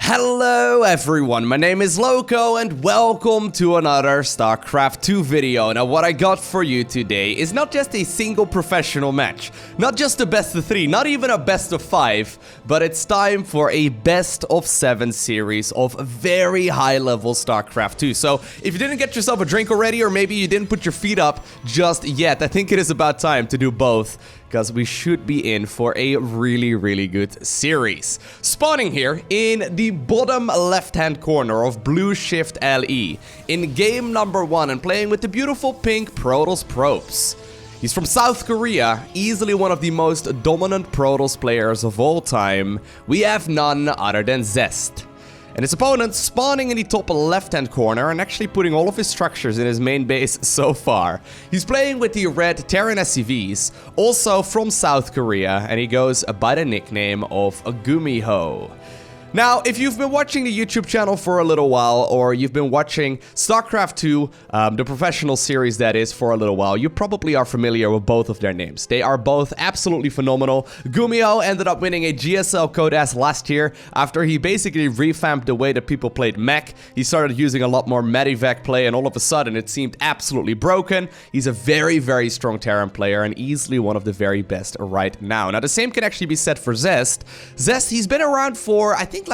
Hello everyone, my name is Lowko and welcome to another StarCraft 2 video. Now what I got for you today is not just a single professional match, not just a best of 3, not even a best of 5, but it's time for a best of 7 series of very high level StarCraft 2. So if you didn't get yourself a drink already, or maybe you didn't put your feet up just yet, I think it is about time to do both, because we should be in for a really good series. Spawning here in the bottom left-hand corner of Blue Shift LE in game number 1 and playing with the beautiful pink Protoss probes. He's from South Korea, easily one of the most dominant Protoss players of all time. We have none other than Zest. And his opponent spawning in the top left-hand corner and actually putting all of his structures in his main base so far. He's playing with the red Terran SCVs, also from South Korea, and he goes by the nickname of Gumiho. Now, if you've been watching the YouTube channel for a little while, or you've been watching StarCraft 2, the professional series that is, for a little while, you probably are familiar with both of their names. They are both absolutely phenomenal. Gumiho ended up winning a GSL Code S last year after he basically revamped the way that people played mech. He started using a lot more medivac play, and all of a sudden it seemed absolutely broken. He's a very strong Terran player and easily one of the very best right now. Now, the same can actually be said for Zest. Zest, he's been around for, I think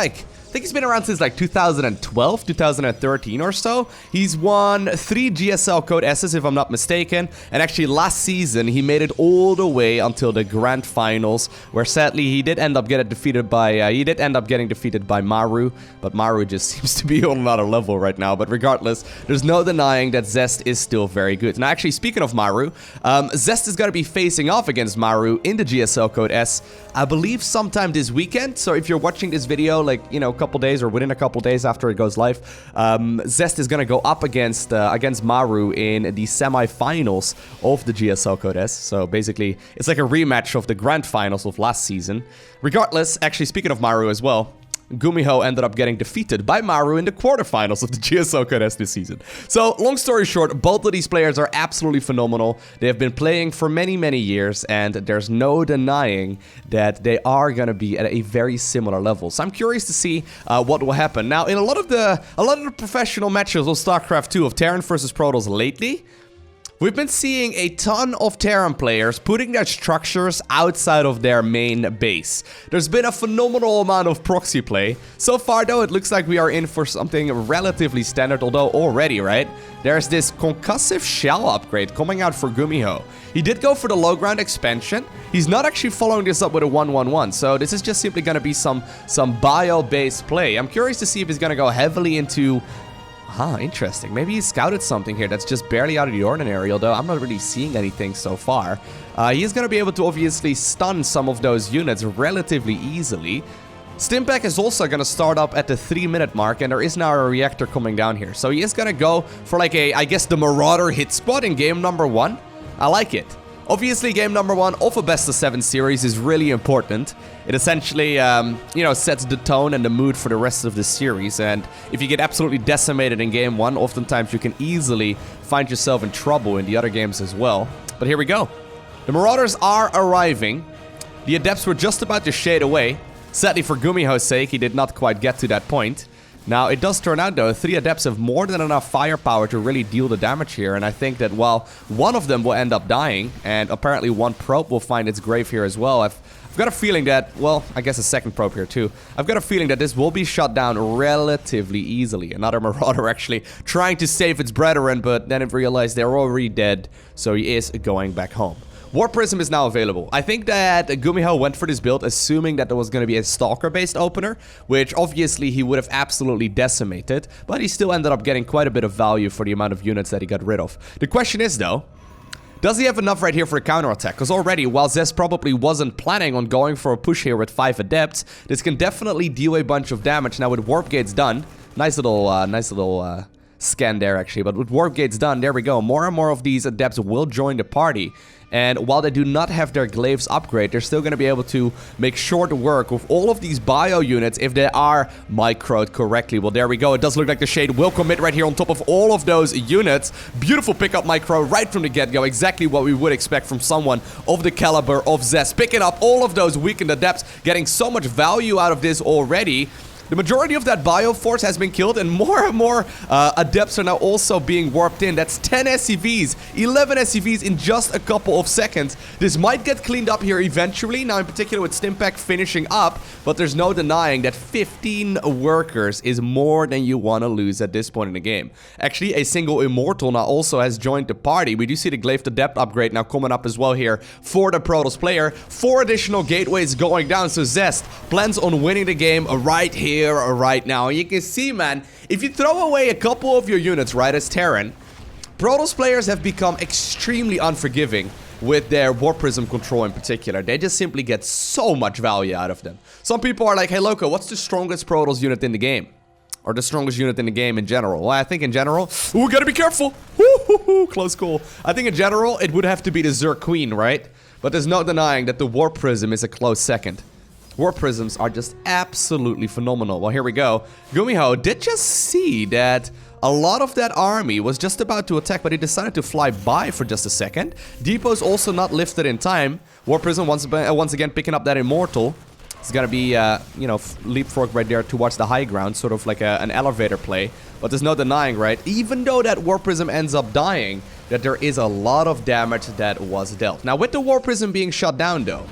he's been around since like 2012, 2013 or so. He's won 3 GSL Code S's if I'm not mistaken, and actually last season he made it all the way until the grand finals, where sadly he did end up getting defeated by Maru, but Maru just seems to be on another level right now. But regardless, there's no denying that Zest is still very good. Now actually, speaking of Maru, Zest is going to be facing off against Maru in the GSL Code S, I believe sometime this weekend. So if you're watching this video, like, you know, a couple days or within a couple days after it goes live, Zest is gonna go up against Maru in the semi-finals of the GSL Code S. So basically, it's like a rematch of the grand finals of last season. Regardless, actually, speaking of Maru as well, Gumiho ended up getting defeated by Maru in the quarterfinals of the GSL Code S this season. So, long story short, both of these players are absolutely phenomenal. They have been playing for many years, and there's no denying that they are going to be at a very similar level. So I'm curious to see what will happen. Now, in a lot of the professional matches of StarCraft 2 of Terran versus Protoss lately, we've been seeing a ton of Terran players putting their structures outside of their main base. There's been a phenomenal amount of proxy play. So far though, it looks like we are in for something relatively standard, although already, right? There's this concussive shell upgrade coming out for Gumiho. He did go for the low ground expansion. He's not actually following this up with a 1-1-1, so this is just simply going to be some bio-based play. I'm curious to see if he's going to go heavily into... interesting. Maybe he scouted something here that's just barely out of the ordinary, although I'm not really seeing anything so far. He is going to be able to obviously stun some of those units relatively easily. Stimpack is also going to start up at the 3-minute mark, and there is now a reactor coming down here. So he is going to go for like I guess the Marauder hit spot in game number 1. I like it. Obviously, game number 1 of a best of 7 series is really important. It essentially, sets the tone and the mood for the rest of the series. And if you get absolutely decimated in game 1, oftentimes you can easily find yourself in trouble in the other games as well. But here we go. The Marauders are arriving. The Adepts were just about to shade away. Sadly, for Gumiho's sake, he did not quite get to that point. Now, it does turn out, though, 3 Adepts have more than enough firepower to really deal the damage here, and I think that while one of them will end up dying, and apparently one probe will find its grave here as well, I've got a feeling that, well, I guess a second probe here too, I've got a feeling that this will be shut down relatively easily. Another Marauder actually trying to save its brethren, but then it realized they're already dead, so he is going back home. War Prism is now available. I think that Gumiho went for this build assuming that there was going to be a Stalker-based opener, which obviously he would have absolutely decimated, but he still ended up getting quite a bit of value for the amount of units that he got rid of. The question is, though, does he have enough right here for a counterattack? Because already, while Zest probably wasn't planning on going for a push here with 5 Adepts, this can definitely deal a bunch of damage. Now, with Warp Gates done, nice little scan there, actually. But with Warp Gates done, there we go. More and more of these Adepts will join the party. And while they do not have their glaives upgrade, they're still going to be able to make short work with all of these bio units if they are microed correctly. Well, there we go. It does look like the Shade will commit right here on top of all of those units. Beautiful pickup micro right from the get-go. Exactly what we would expect from someone of the caliber of Zest. Picking up all of those weakened Adepts, getting so much value out of this already. The majority of that Bioforce has been killed, and more Adepts are now also being warped in. That's 10 SCVs, 11 SCVs in just a couple of seconds. This might get cleaned up here eventually, now in particular with Stimpack finishing up, but there's no denying that 15 workers is more than you want to lose at this point in the game. Actually, a single Immortal now also has joined the party. We do see the Glaive Adept upgrade now coming up as well here for the Protoss player. 4 additional gateways going down, so Zest plans on winning the game right here, right now. And you can see, man, if you throw away a couple of your units, right, as Terran, Protoss players have become extremely unforgiving with their Warp Prism control in particular. They just simply get so much value out of them. Some people are like, hey, Lowko, what's the strongest Protoss unit in the game? Or the strongest unit in the game in general? Well, I think in general... Ooh, gotta be careful! Woo-hoo-hoo, close call. I think in general, it would have to be the Zerg Queen, right? But there's no denying that the Warp Prism is a close second. Warp Prisms are just absolutely phenomenal. Well, here we go. Gumiho did just see that a lot of that army was just about to attack, but he decided to fly by for just a second. Depot's also not lifted in time. Warp Prism once again picking up that Immortal. It's gonna be, you know, leapfrog right there towards the high ground, sort of like an elevator play. But there's no denying, right? Even though that Warp Prism ends up dying, that there is a lot of damage that was dealt. Now, with the Warp Prism being shut down, though,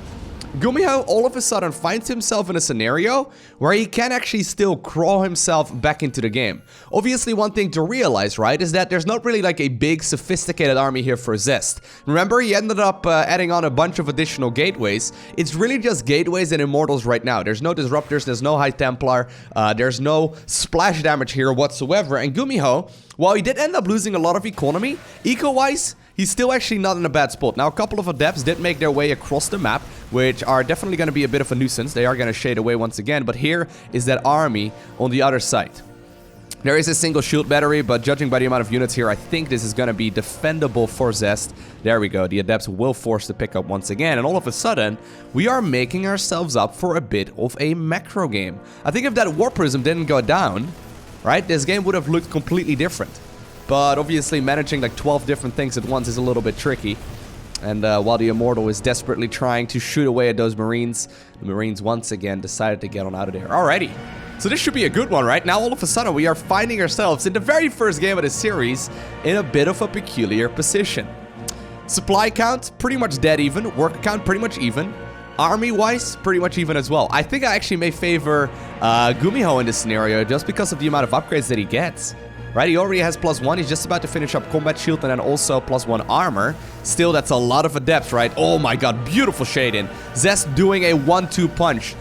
Gumiho all of a sudden finds himself in a scenario where he can actually still crawl himself back into the game. Obviously, one thing to realize, right, is that there's not really like a big sophisticated army here for Zest. Remember, he ended up adding on a bunch of additional gateways. It's really just gateways and Immortals right now. There's no Disruptors, there's no High Templar, there's no splash damage here whatsoever. And Gumiho, while he did end up losing a lot of economy, eco-wise, he's still actually not in a bad spot. Now, a couple of Adepts did make their way across the map, which are definitely going to be a bit of a nuisance. They are going to shade away once again, but here is that army on the other side. There is a single shield battery, but judging by the amount of units here, I think this is going to be defendable for Zest. There we go. The Adepts will force the pickup once again, and all of a sudden, we are making ourselves up for a bit of a macro game. I think if that Warp Prism didn't go down, right, this game would have looked completely different. But obviously managing like 12 different things at once is a little bit tricky. And while the Immortal is desperately trying to shoot away at those Marines, the Marines once again decided to get on out of there. Alrighty. So this should be a good one, right? Now all of a sudden we are finding ourselves in the very first game of the series in a bit of a peculiar position. Supply count, pretty much dead even. Worker count, pretty much even. Army-wise, pretty much even as well. I think I actually may favor Gumiho in this scenario just because of the amount of upgrades that he gets. Right, he already has +1, he's just about to finish up Combat Shield and then also +1 armor. Still, that's a lot of Adepts, right? Oh my god, beautiful shade in. Zest doing a 1-2 punch.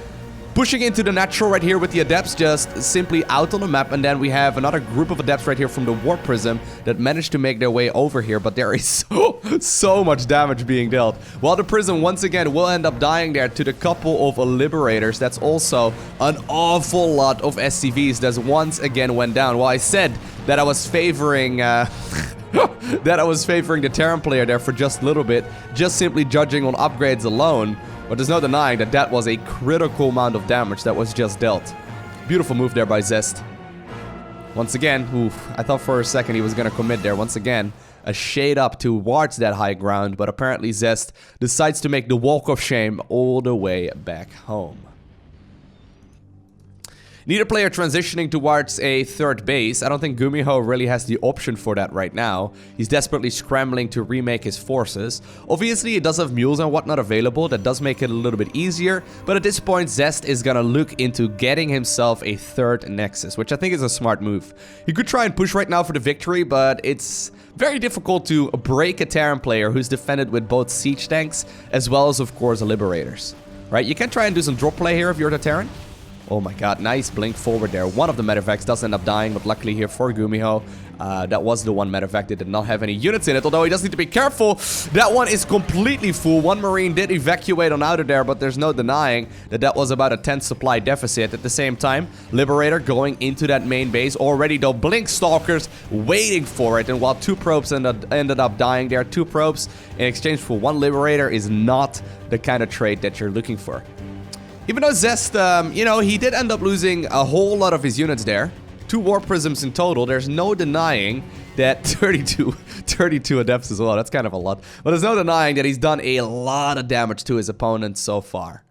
Pushing into the natural right here with the Adepts just simply out on the map, and then we have another group of Adepts right here from the Warp Prism that managed to make their way over here, but there is so much damage being dealt. While the Prism once again will end up dying there to the couple of Liberators. That's also an awful lot of SCVs that once again went down. Well, I said that I was favoring the Terran player there for just a little bit, just simply judging on upgrades alone. But there's no denying that that was a critical amount of damage that was just dealt. Beautiful move there by Zest. Once again, oof, I thought for a second he was going to commit there. Once again, a shade up towards that high ground, but apparently Zest decides to make the walk of shame all the way back home. Need a player transitioning towards a third base. I don't think Gumiho really has the option for that right now. He's desperately scrambling to remake his forces. Obviously, it does have mules and whatnot available. That does make it a little bit easier. But at this point, Zest is gonna look into getting himself a third Nexus, which I think is a smart move. He could try and push right now for the victory, but it's very difficult to break a Terran player who's defended with both siege tanks as well as, of course, Liberators. Right? You can try and do some drop play here if you're the Terran. Oh my god, nice blink forward there. One of the medevacs does end up dying, but luckily here for Gumiho, that was the one medevac that did not have any units in it, although he does need to be careful. That one is completely full. One Marine did evacuate on out of there, but there's no denying that that was about a 10 supply deficit. At the same time, Liberator going into that main base already, though. Blink Stalkers waiting for it, and while 2 probes ended up dying there, 2 probes in exchange for 1 Liberator is not the kind of trade that you're looking for. Even though Zest, you know, he did end up losing a whole lot of his units there. 2 Warp Prisms in total. There's no denying that 32 Adepts as well. That's kind of a lot. But there's no denying that he's done a lot of damage to his opponents so far.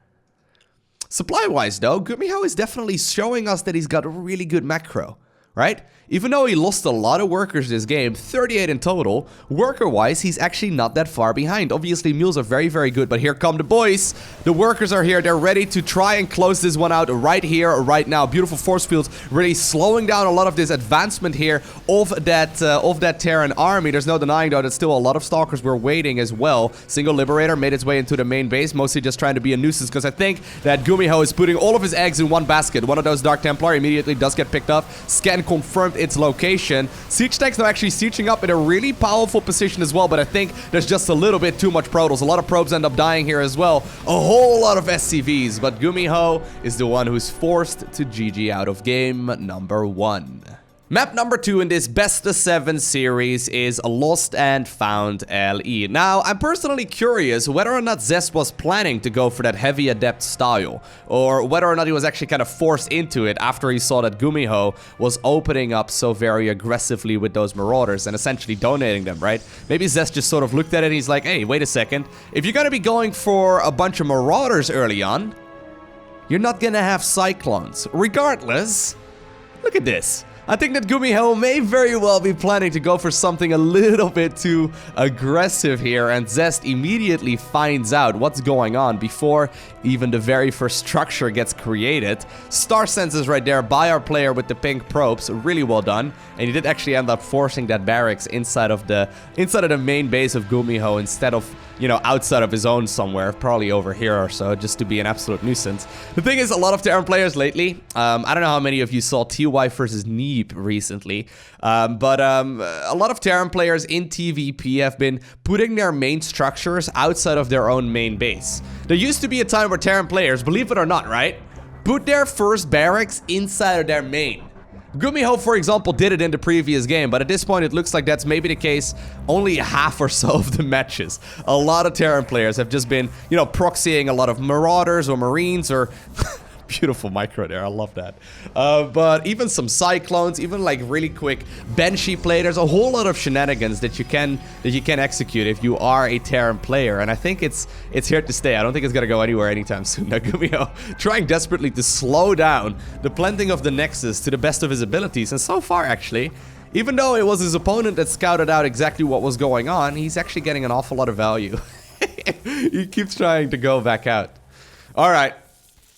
Supply-wise, though, Gumiho is definitely showing us that he's got a really good macro, right? Even though he lost a lot of workers this game, 38 in total, worker-wise, he's actually not that far behind. Obviously, mules are very, very good, but here come the boys. The workers are here. They're ready to try and close this one out right here, right now. Beautiful force fields, really slowing down a lot of this advancement here of that Terran army. There's no denying, though, that still a lot of Stalkers were waiting as well. Single Liberator made its way into the main base, mostly just trying to be a nuisance, because I think that Gumiho is putting all of his eggs in one basket. One of those Dark Templar immediately does get picked up. Scan confirmed its location. Siege tanks are actually sieging up in a really powerful position as well, but I think there's just a little bit too much Protoss. A lot of probes end up dying here as well. A whole lot of SCVs, but Gumiho is the one who's forced to GG out of game number 1. Map number 2 in this Best of 7 series is Lost and Found LE. Now, I'm personally curious whether or not Zest was planning to go for that heavy adept style, or whether or not he was actually kind of forced into it after he saw that Gumiho was opening up so very aggressively with those Marauders and essentially donating them, right? Maybe Zest just sort of looked at it and he's like, hey, wait a second. If you're gonna be going for a bunch of Marauders early on, you're not gonna have Cyclones. Regardless, look at this. I think that Gumiho may very well be planning to go for something a little bit too aggressive here, and Zest immediately finds out what's going on before even the very first structure gets created. Star senses right there by our player with the pink probes, really well done, and he did actually end up forcing that barracks inside of the main base of Gumiho instead of, you know, outside of his own somewhere, probably over here or so, just to be an absolute nuisance. The thing is, a lot of Terran players lately, I don't know how many of you saw TY versus Neep recently, but a lot of Terran players in TVP have been putting their main structures outside of their own main base. There used to be a time where Terran players, believe it or not, right, put their first barracks inside of their main. Gumiho, for example, did it in the previous game, but at this point it looks like that's maybe the case only half or so of the matches. A lot of Terran players have just been, you know, proxying a lot of Marauders or Marines or... Beautiful micro there, I love that. But even some Cyclones, even like really quick Banshee play. There's a whole lot of shenanigans that you can execute if you are a Terran player, and I think it's here to stay. I don't think it's gonna go anywhere anytime soon. Now Gumiho trying desperately to slow down the planting of the Nexus to the best of his abilities, and so far actually, even though it was his opponent that scouted out exactly what was going on, he's actually getting an awful lot of value. He keeps trying to go back out. All right.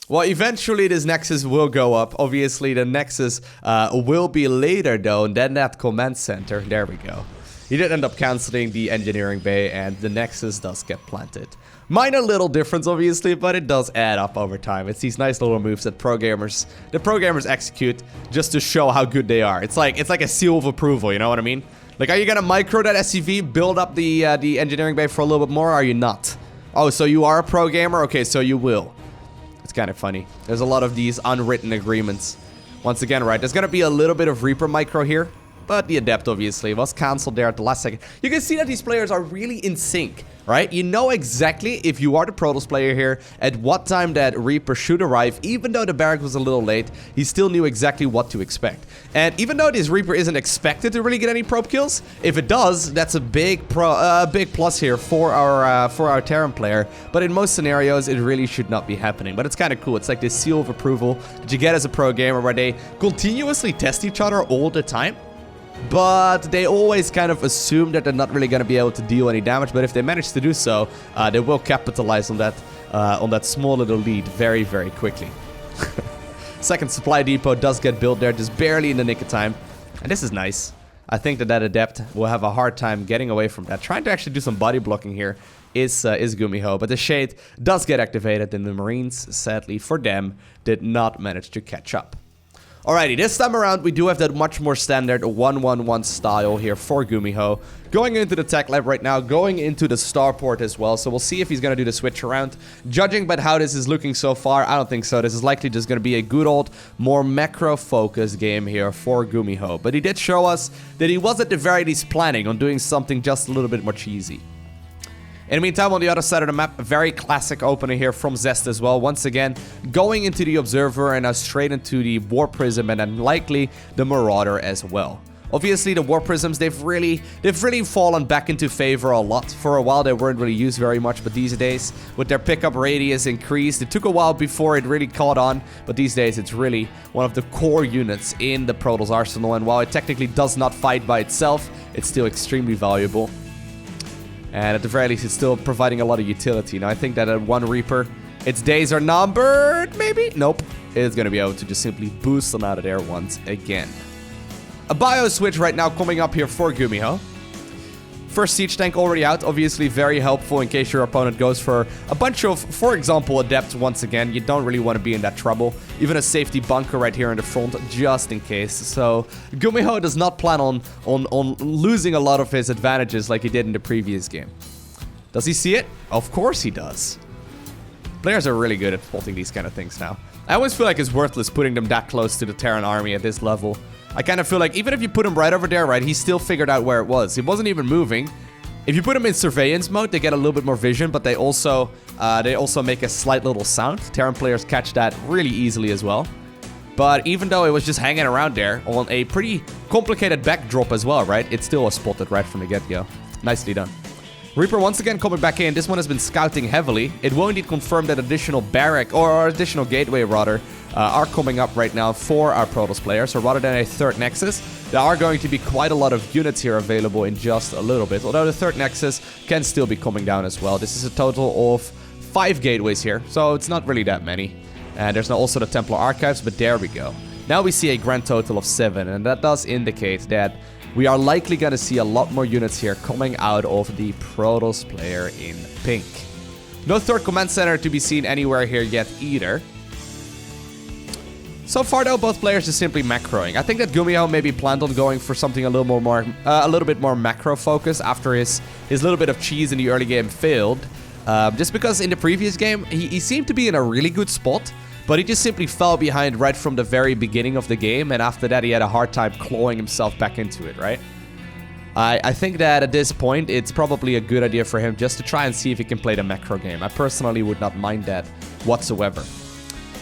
Well, eventually this Nexus will go up. Obviously, the Nexus will be later, though, than that command center. There we go. He did end up canceling the engineering bay, and the Nexus does get planted. Minor little difference, obviously, but it does add up over time. It's these nice little moves that the pro gamers execute just to show how good they are. It's like a seal of approval, you know what I mean? Like, are you gonna micro that SCV, build up the engineering bay for a little bit more, or are you not? Oh, so you are a pro gamer? Okay, so you will. It's kind of funny. There's a lot of these unwritten agreements. Once again, right, there's going to be a little bit of Reaper micro here, but the Adept obviously was cancelled there at the last second. You can see that these players are really in sync, right? You know exactly, if you are the Protoss player here, at what time that Reaper should arrive. Even though the barrack was a little late, he still knew exactly what to expect. And even though this Reaper isn't expected to really get any probe kills, if it does, that's a big plus here for our Terran player. But in most scenarios, it really should not be happening. But it's kind of cool. It's like this seal of approval that you get as a pro gamer, where they continuously test each other all the time. But they always kind of assume that they're not really going to be able to deal any damage. But if they manage to do so, they will capitalize on that small little lead very, very quickly. Second supply depot does get built there, just barely in the nick of time. And this is nice. I think that Adept will have a hard time getting away from that. Trying to actually do some body blocking here is Gumiho. But the Shade does get activated, and the Marines, sadly for them, did not manage to catch up. Alrighty, this time around we do have that much more standard 1-1-1 style here for Gumiho. Going into the tech lab right now, going into the starport as well, so we'll see if he's going to do the switch around. Judging by how this is looking so far, I don't think so. This is likely just going to be a good old, more macro-focused game here for Gumiho. But he did show us that he was at the very least planning on doing something just a little bit more cheesy. In the meantime, on the other side of the map, a very classic opener here from Zest as well. Once again, going into the Observer and now straight into the War Prism and then likely the Marauder as well. Obviously, the War Prisms, they've really fallen back into favor a lot. For a while, they weren't really used very much, but these days, with their pickup radius increased, it took a while before it really caught on, but these days, it's really one of the core units in the Protoss arsenal, and while it technically does not fight by itself, it's still extremely valuable. And at the very least, it's still providing a lot of utility. Now, I think that at one Reaper, its days are numbered, maybe? Nope. It's going to be able to just simply boost them out of there once again. A bio switch right now coming up here for Gumiho. First siege tank already out, obviously very helpful in case your opponent goes for a bunch of, for example, adepts once again. You don't really want to be in that trouble. Even a safety bunker right here in the front, just in case. So Gumiho does not plan on losing a lot of his advantages like he did in the previous game. Does he see it? Of course he does. Players are really good at spotting these kind of things now. I always feel like it's worthless putting them that close to the Terran army at this level. I kind of feel like even if you put him right over there, right, he still figured out where it was. It wasn't even moving. If you put him in surveillance mode, they get a little bit more vision, but they also make a slight little sound. Terran players catch that really easily as well. But even though it was just hanging around there on a pretty complicated backdrop as well, right, it still was spotted right from the get-go. Nicely done. Reaper once again coming back in. This one has been scouting heavily. It will indeed confirm that additional barrack, or additional gateway rather, are coming up right now for our Protoss players. So rather than a third Nexus, there are going to be quite a lot of units here available in just a little bit. Although the third Nexus can still be coming down as well. This is a total of 5 gateways here, so it's not really that many. And there's now also the Templar Archives, but there we go. Now we see a grand total of 7, and that does indicate that we are likely going to see a lot more units here coming out of the Protoss player in pink. No third command center to be seen anywhere here yet either. So far though, both players are simply macroing. I think that Gumiho maybe planned on going for something a little bit more macro focused after his little bit of cheese in the early game failed. Just because in the previous game, he seemed to be in a really good spot, but he just simply fell behind right from the very beginning of the game, and after that he had a hard time clawing himself back into it, right? I think that at this point, it's probably a good idea for him just to try and see if he can play the macro game. I personally would not mind that whatsoever.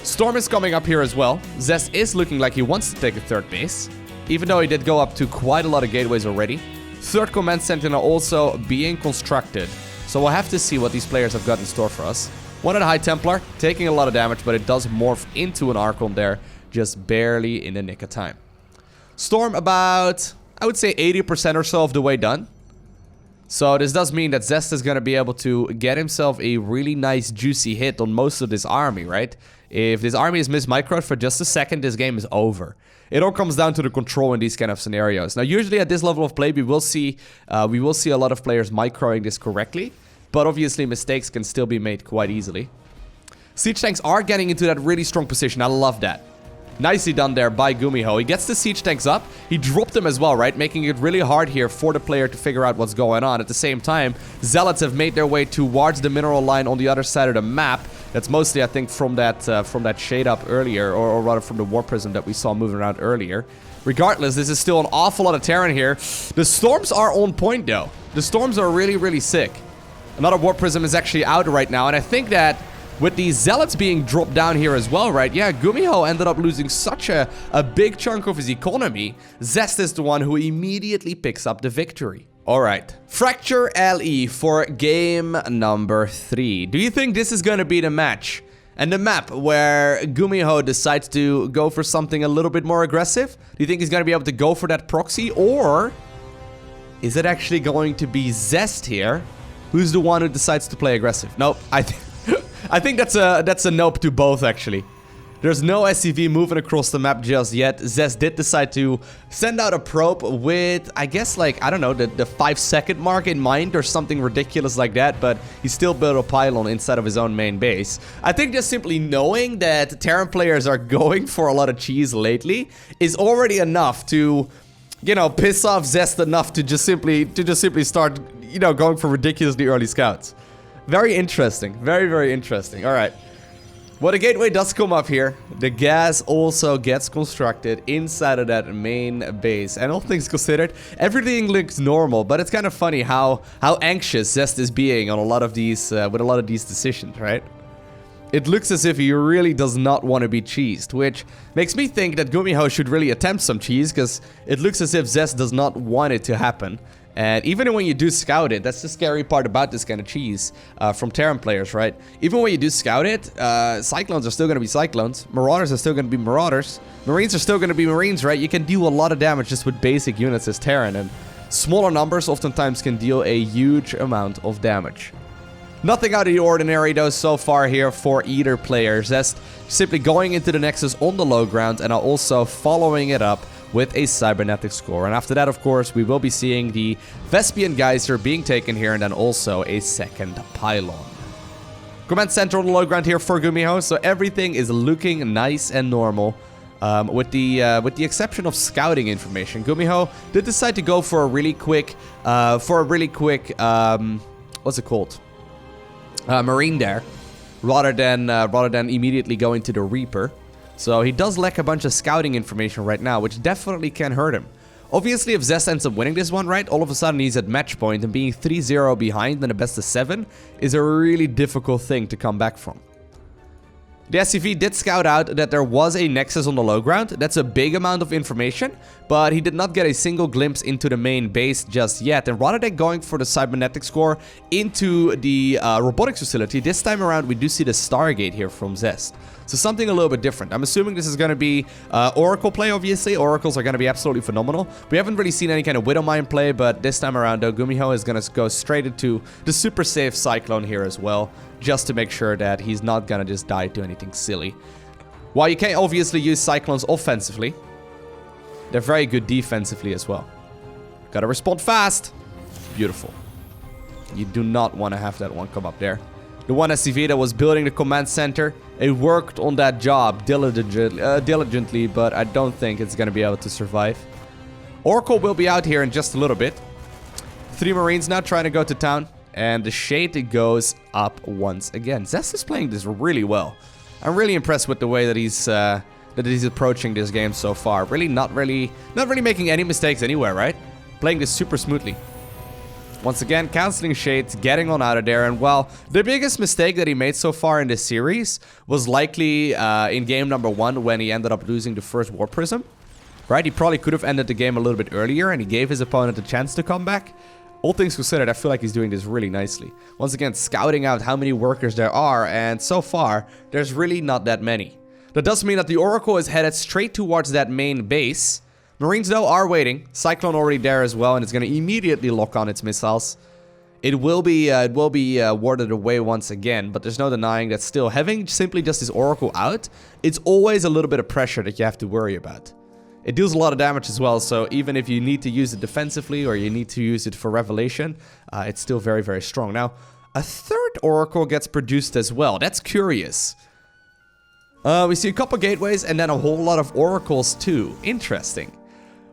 Storm is coming up here as well. Zest is looking like he wants to take a third base, even though he did go up to quite a lot of gateways already. Third command center also being constructed, so we'll have to see what these players have got in store for us. One at High Templar, taking a lot of damage, but it does morph into an Archon there, just barely in the nick of time. Storm about, I would say 80% or so of the way done. So this does mean that Zest is going to be able to get himself a really nice juicy hit on most of this army, right? If this army is mismicroed for just a second, this game is over. It all comes down to the control in these kind of scenarios. Now, usually at this level of play, we will see a lot of players microing this correctly. But obviously, mistakes can still be made quite easily. Siege tanks are getting into that really strong position. I love that. Nicely done there by Gumiho. He gets the siege tanks up. He dropped them as well, right? Making it really hard here for the player to figure out what's going on. At the same time, Zealots have made their way towards the mineral line on the other side of the map. That's mostly, I think, from that shade up earlier, or rather from the War Prism that we saw moving around earlier. Regardless, this is still an awful lot of Terran here. The storms are on point, though. The storms are really, really sick. Another War Prism is actually out right now, and I think that with these Zealots being dropped down here as well, right? Yeah, Gumiho ended up losing such a big chunk of his economy. Zest is the one who immediately picks up the victory. Alright, Fracture LE for game number 3. Do you think this is going to be the match? And the map where Gumiho decides to go for something a little bit more aggressive? Do you think he's going to be able to go for that proxy? Or is it actually going to be Zest here, who's the one who decides to play aggressive? Nope, I think that's a nope to both, actually. There's no SCV moving across the map just yet. Zest did decide to send out a probe with, I guess, like, I don't know, the 5-second mark in mind or something ridiculous like that, but he still built a pylon inside of his own main base. I think just simply knowing that Terran players are going for a lot of cheese lately is already enough to, you know, piss off Zest enough to just simply start, you know, going for ridiculously early scouts. Very interesting. Very, very interesting. All right. Well, the gateway does come up here. The gas also gets constructed inside of that main base. And all things considered, everything looks normal. But it's kind of funny how anxious Zest is being on a lot of these, with a lot of these decisions, right? It looks as if he really does not want to be cheesed, which makes me think that Gumiho should really attempt some cheese, because it looks as if Zest does not want it to happen. And even when you do scout it, that's the scary part about this kind of cheese from Terran players, right? Even when you do scout it, Cyclones are still going to be Cyclones, Marauders are still going to be Marauders, Marines are still going to be Marines, right? You can deal a lot of damage just with basic units as Terran, and smaller numbers oftentimes can deal a huge amount of damage. Nothing out of the ordinary though so far here for either player. Zest simply going into the Nexus on the low ground and are also following it up with a cybernetic score. And after that, of course, we will be seeing the Vespian Geyser being taken here and then also a second pylon. Command center on the low ground here for Gumiho, so everything is looking nice and normal. With the exception of scouting information, Gumiho did decide to go for a really quick, what's it called? Marine there, rather than immediately going to the Reaper. So he does lack a bunch of scouting information right now, which definitely can hurt him. Obviously, if Zest ends up winning this one, right, all of a sudden he's at match point, and being 3-0 behind in a best of 7 is a really difficult thing to come back from. The SCV did scout out that there was a Nexus on the low ground. That's a big amount of information, but he did not get a single glimpse into the main base just yet. And rather than going for the cybernetic score into the robotics facility, this time around we do see the Stargate here from Zest. So something a little bit different. I'm assuming this is going to be Oracle play, obviously. Oracles are going to be absolutely phenomenal. We haven't really seen any kind of Widowmine play, but this time around, though, Gumiho is going to go straight into the super safe Cyclone here as well, just to make sure that he's not going to just die to anything silly. While you can obviously use Cyclones offensively, they're very good defensively as well. Gotta respond fast. Beautiful. You do not want to have that one come up there. The one SCV that was building the command center, it worked on that job diligently, but I don't think it's going to be able to survive. Oracle will be out here in just a little bit. 3 Marines now trying to go to town, and the Shade goes up once again. Zest is playing this really well. I'm really impressed with the way that he's approaching this game so far. Not really making any mistakes anywhere, right? Playing this super smoothly. Once again, canceling Shades, getting on out of there, and well, the biggest mistake that he made so far in this series was likely in game number 1 when he ended up losing the first War Prism. Right? He probably could have ended the game a little bit earlier, and he gave his opponent a chance to come back. All things considered, I feel like he's doing this really nicely. Once again, scouting out how many workers there are, and so far, there's really not that many. That does mean that the Oracle is headed straight towards that main base. Marines, though, are waiting. Cyclone already there as well, and it's going to immediately lock on its missiles. It will be warded away once again, but there's no denying that still, having simply just this Oracle out, it's always a little bit of pressure that you have to worry about. It deals a lot of damage as well, so even if you need to use it defensively or you need to use it for Revelation, it's still very, very strong. Now, a third Oracle gets produced as well. That's curious. We see a couple gateways and then a whole lot of Oracles too. Interesting.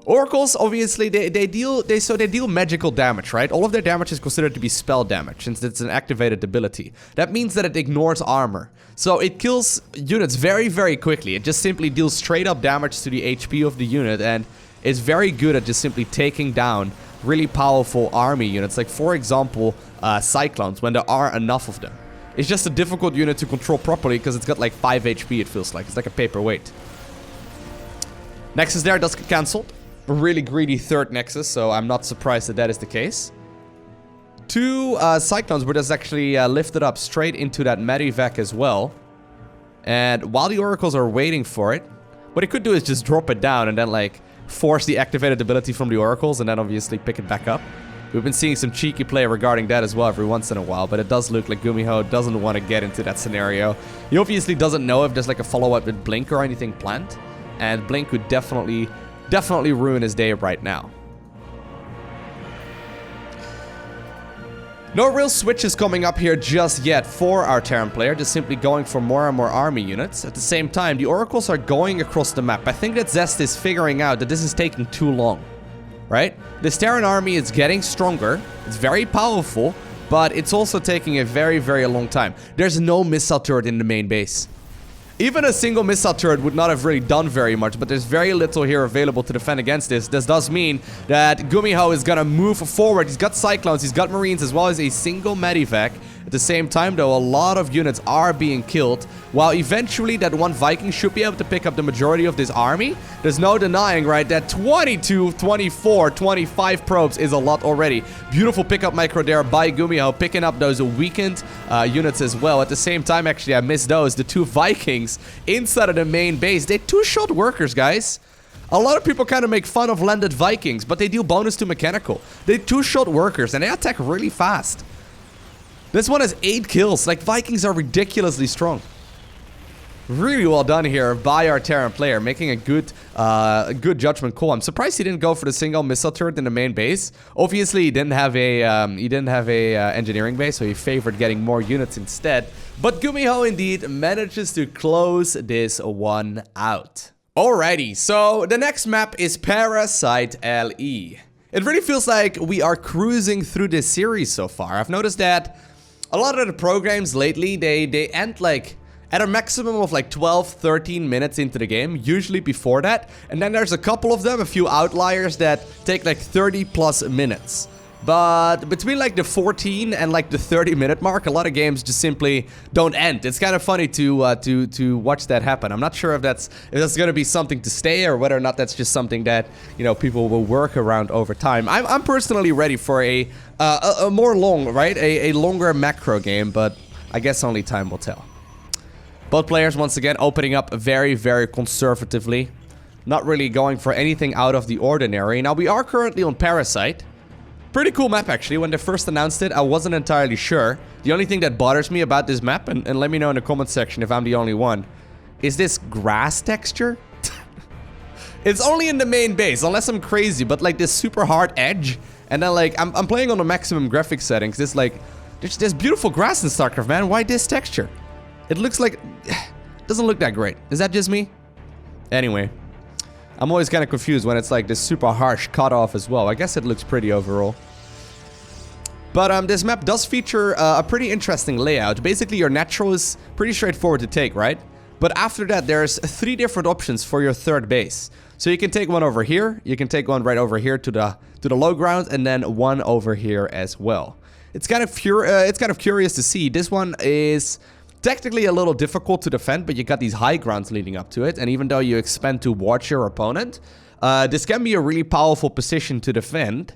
Oracles, obviously, they deal magical damage, right? All of their damage is considered to be spell damage, since it's an activated ability. That means that it ignores armor. So it kills units very, very quickly. It just simply deals straight up damage to the HP of the unit, and is very good at just simply taking down really powerful army units. Like, for example, Cyclones, when there are enough of them. It's just a difficult unit to control properly, because it's got like 5 HP, it feels like. It's like a paperweight. Nexus there does get cancelled. A really greedy third Nexus, so I'm not surprised that that is the case. 2 Cyclones were just actually lifted up straight into that Medivac as well. And while the Oracles are waiting for it, what it could do is just drop it down and then like force the activated ability from the Oracles and then obviously pick it back up. We've been seeing some cheeky play regarding that as well every once in a while, but it does look like Gumiho doesn't want to get into that scenario. He obviously doesn't know if there's like a follow-up with Blink or anything planned, and Blink could definitely ruin his day right now. No real switches coming up here just yet for our Terran player, just simply going for more and more army units. At the same time, the Oracles are going across the map. I think that Zest is figuring out that this is taking too long, right? This Terran army is getting stronger, it's very powerful, but it's also taking a very, very long time. There's no missile turret in the main base. Even a single missile turret would not have really done very much, but there's very little here available to defend against this. This does mean that Gumiho is gonna move forward. He's got Cyclones, he's got Marines, as well as a single Medivac, At the same time, though, a lot of units are being killed, while eventually that one Viking should be able to pick up the majority of this army. There's no denying, right, that 22, 24, 25 probes is a lot already. Beautiful pickup micro there by Gumiho, picking up those weakened units as well. At the same time, actually, I missed those. The two Vikings inside of the main base. They two-shot workers, guys. A lot of people kind of make fun of landed Vikings, but they deal bonus to mechanical. They two-shot workers, and they attack really fast. This one has 8 kills. Like, Vikings are ridiculously strong. Really well done here by our Terran player, making a good judgment call. I'm surprised he didn't go for the single missile turret in the main base. Obviously, he didn't have a engineering base, so he favored getting more units instead. But Gumiho indeed manages to close this one out. Alrighty, so the next map is Parasite LE. It really feels like we are cruising through this series so far. I've noticed that a lot of the programs lately, they end like at a maximum of like 12, 13 minutes into the game, usually before that. And then there's a couple of them, a few outliers that take like 30 plus minutes. But between like the 14 and like the 30-minute mark, a lot of games just simply don't end. It's kind of funny to watch that happen. I'm not sure if that's going to be something to stay or whether or not that's just something that, you know, people will work around over time. I'm personally ready for a more long, right? A longer macro game, but I guess only time will tell. Both players once again opening up very, very conservatively, not really going for anything out of the ordinary. Now we are currently on Parasite. Pretty cool map, actually. When they first announced it, I wasn't entirely sure. The only thing that bothers me about this map, and let me know in the comment section if I'm the only one, is this grass texture. It's only in the main base, unless I'm crazy, but like this super hard edge. And then like, I'm playing on the maximum graphics settings. It's like, there's beautiful grass in StarCraft, man. Why this texture? It looks like, doesn't look that great. Is that just me? Anyway. I'm always kind of confused when it's like this super harsh cutoff as well. I guess it looks pretty overall. But this map does feature a pretty interesting layout. Basically, your natural is pretty straightforward to take, right? But after that, there's 3 different options for your third base. So you can take one over here, you can take one right over here to the low ground, and then one over here as well. It's kind of curious to see. This one is technically a little difficult to defend, but you got these high grounds leading up to it, and even though you expend to watch your opponent, this can be a really powerful position to defend.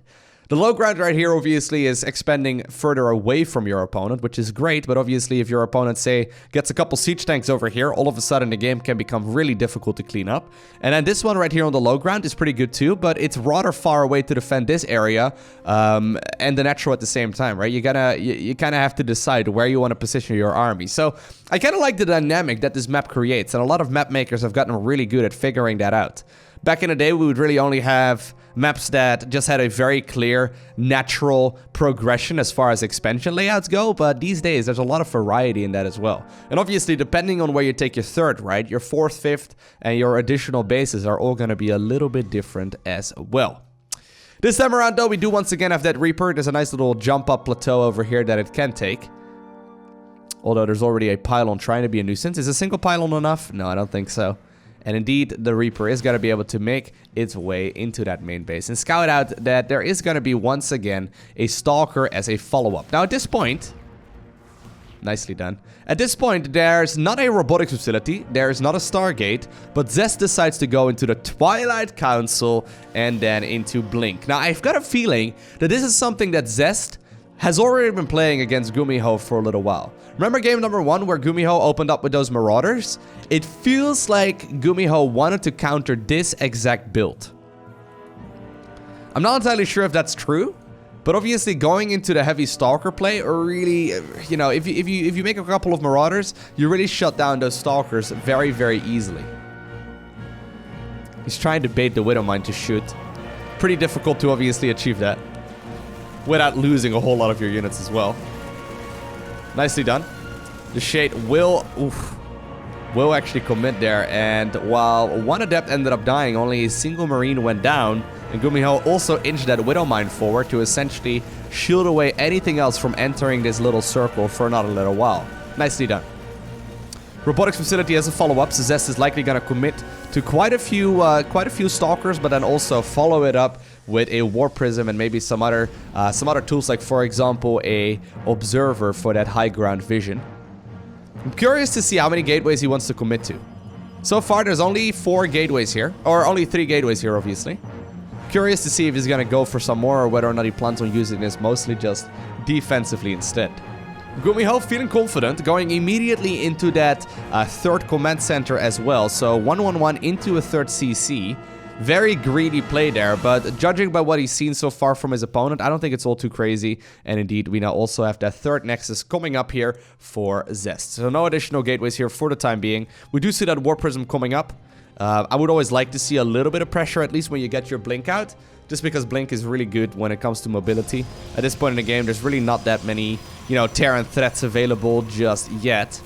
The low ground right here obviously is expending further away from your opponent, which is great, but obviously if your opponent, say, gets a couple siege tanks over here, all of a sudden the game can become really difficult to clean up. And then this one right here on the low ground is pretty good too, but it's rather far away to defend this area and the natural at the same time, right? You kind of have to decide where you want to position your army. So I kind of like the dynamic that this map creates, and a lot of map makers have gotten really good at figuring that out. Back in the day, we would really only have maps that just had a very clear, natural progression as far as expansion layouts go, but these days, there's a lot of variety in that as well. And obviously, depending on where you take your third, right, your fourth, fifth, and your additional bases are all going to be a little bit different as well. This time around, though, we do once again have that Reaper. There's a nice little jump-up plateau over here that it can take. Although there's already a pylon trying to be a nuisance. Is a single pylon enough? No, I don't think so. And indeed, the Reaper is going to be able to make its way into that main base and scout out that there is going to be, once again, a Stalker as a follow-up. Now, at this point, nicely done. At this point, there's not a robotics facility, there's not a Stargate, but Zest decides to go into the Twilight Council and then into Blink. Now, I've got a feeling that this is something that Zest has already been playing against Gumiho for a little while. Remember game number 1 where Gumiho opened up with those Marauders? It feels like Gumiho wanted to counter this exact build. I'm not entirely sure if that's true, but obviously going into the heavy Stalker play, or really, you know, if you make a couple of Marauders, you really shut down those Stalkers very, very easily. He's trying to bait the Widowmine to shoot. Pretty difficult to obviously achieve that without losing a whole lot of your units as well. Nicely done. The Shade will actually commit there, and while one Adept ended up dying, only a single Marine went down, and Gumiho also inched that Widowmine forward to essentially shield away anything else from entering this little circle for another little while. Nicely done. Robotics facility as a follow-up, so Zest is likely going to commit to quite a few stalkers, but then also follow it up with a warp prism and maybe some other tools, like for example a observer for that high ground vision. I'm curious to see how many gateways he wants to commit to. So far, there's only 4 gateways here, or only 3 gateways here, obviously. Curious to see if he's going to go for some more or whether or not he plans on using this mostly just defensively instead. Gumiho feeling confident, going immediately into that third command center as well. So 1-1-1 into a third CC. Very greedy play there, but judging by what he's seen so far from his opponent, I don't think it's all too crazy. And indeed, we now also have that third Nexus coming up here for Zest. So no additional gateways here for the time being. We do see that Warp Prism coming up. I would always like to see a little bit of pressure, at least when you get your Blink out. Just because Blink is really good when it comes to mobility. At this point in the game, there's really not that many, you know, Terran threats available just yet.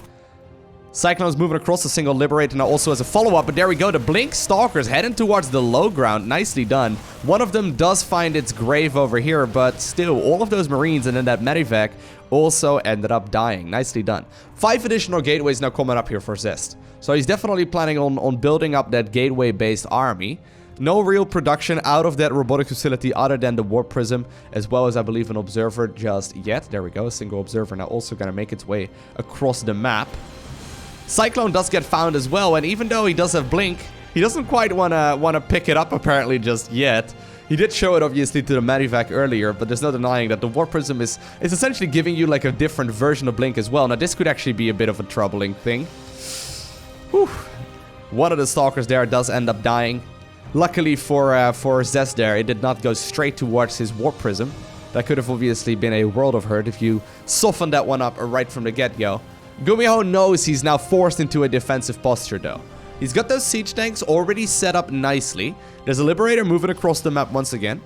Cyclone's moving across a single Liberator now also as a follow-up, but there we go. The Blink Stalkers heading towards the low ground. Nicely done. One of them does find its grave over here, but still, all of those Marines and then that Medivac also ended up dying. Nicely done. 5 additional gateways now coming up here for Zest. So he's definitely planning on building up that gateway-based army. No real production out of that robotic facility other than the Warp Prism, as well as, I believe, an Observer just yet. There we go. A single Observer now also going to make its way across the map. Cyclone does get found as well, and even though he does have Blink, he doesn't quite want to pick it up apparently just yet. He did show it obviously to the Medivac earlier, but there's no denying that the Warp Prism is essentially giving you like a different version of Blink as well. Now this could actually be a bit of a troubling thing. Whew. One of the Stalkers there does end up dying. Luckily for Zest there, it did not go straight towards his Warp Prism. That could have obviously been a world of hurt if you softened that one up right from the get-go. Gumiho knows he's now forced into a defensive posture though. He's got those siege tanks already set up nicely. There's a Liberator moving across the map once again.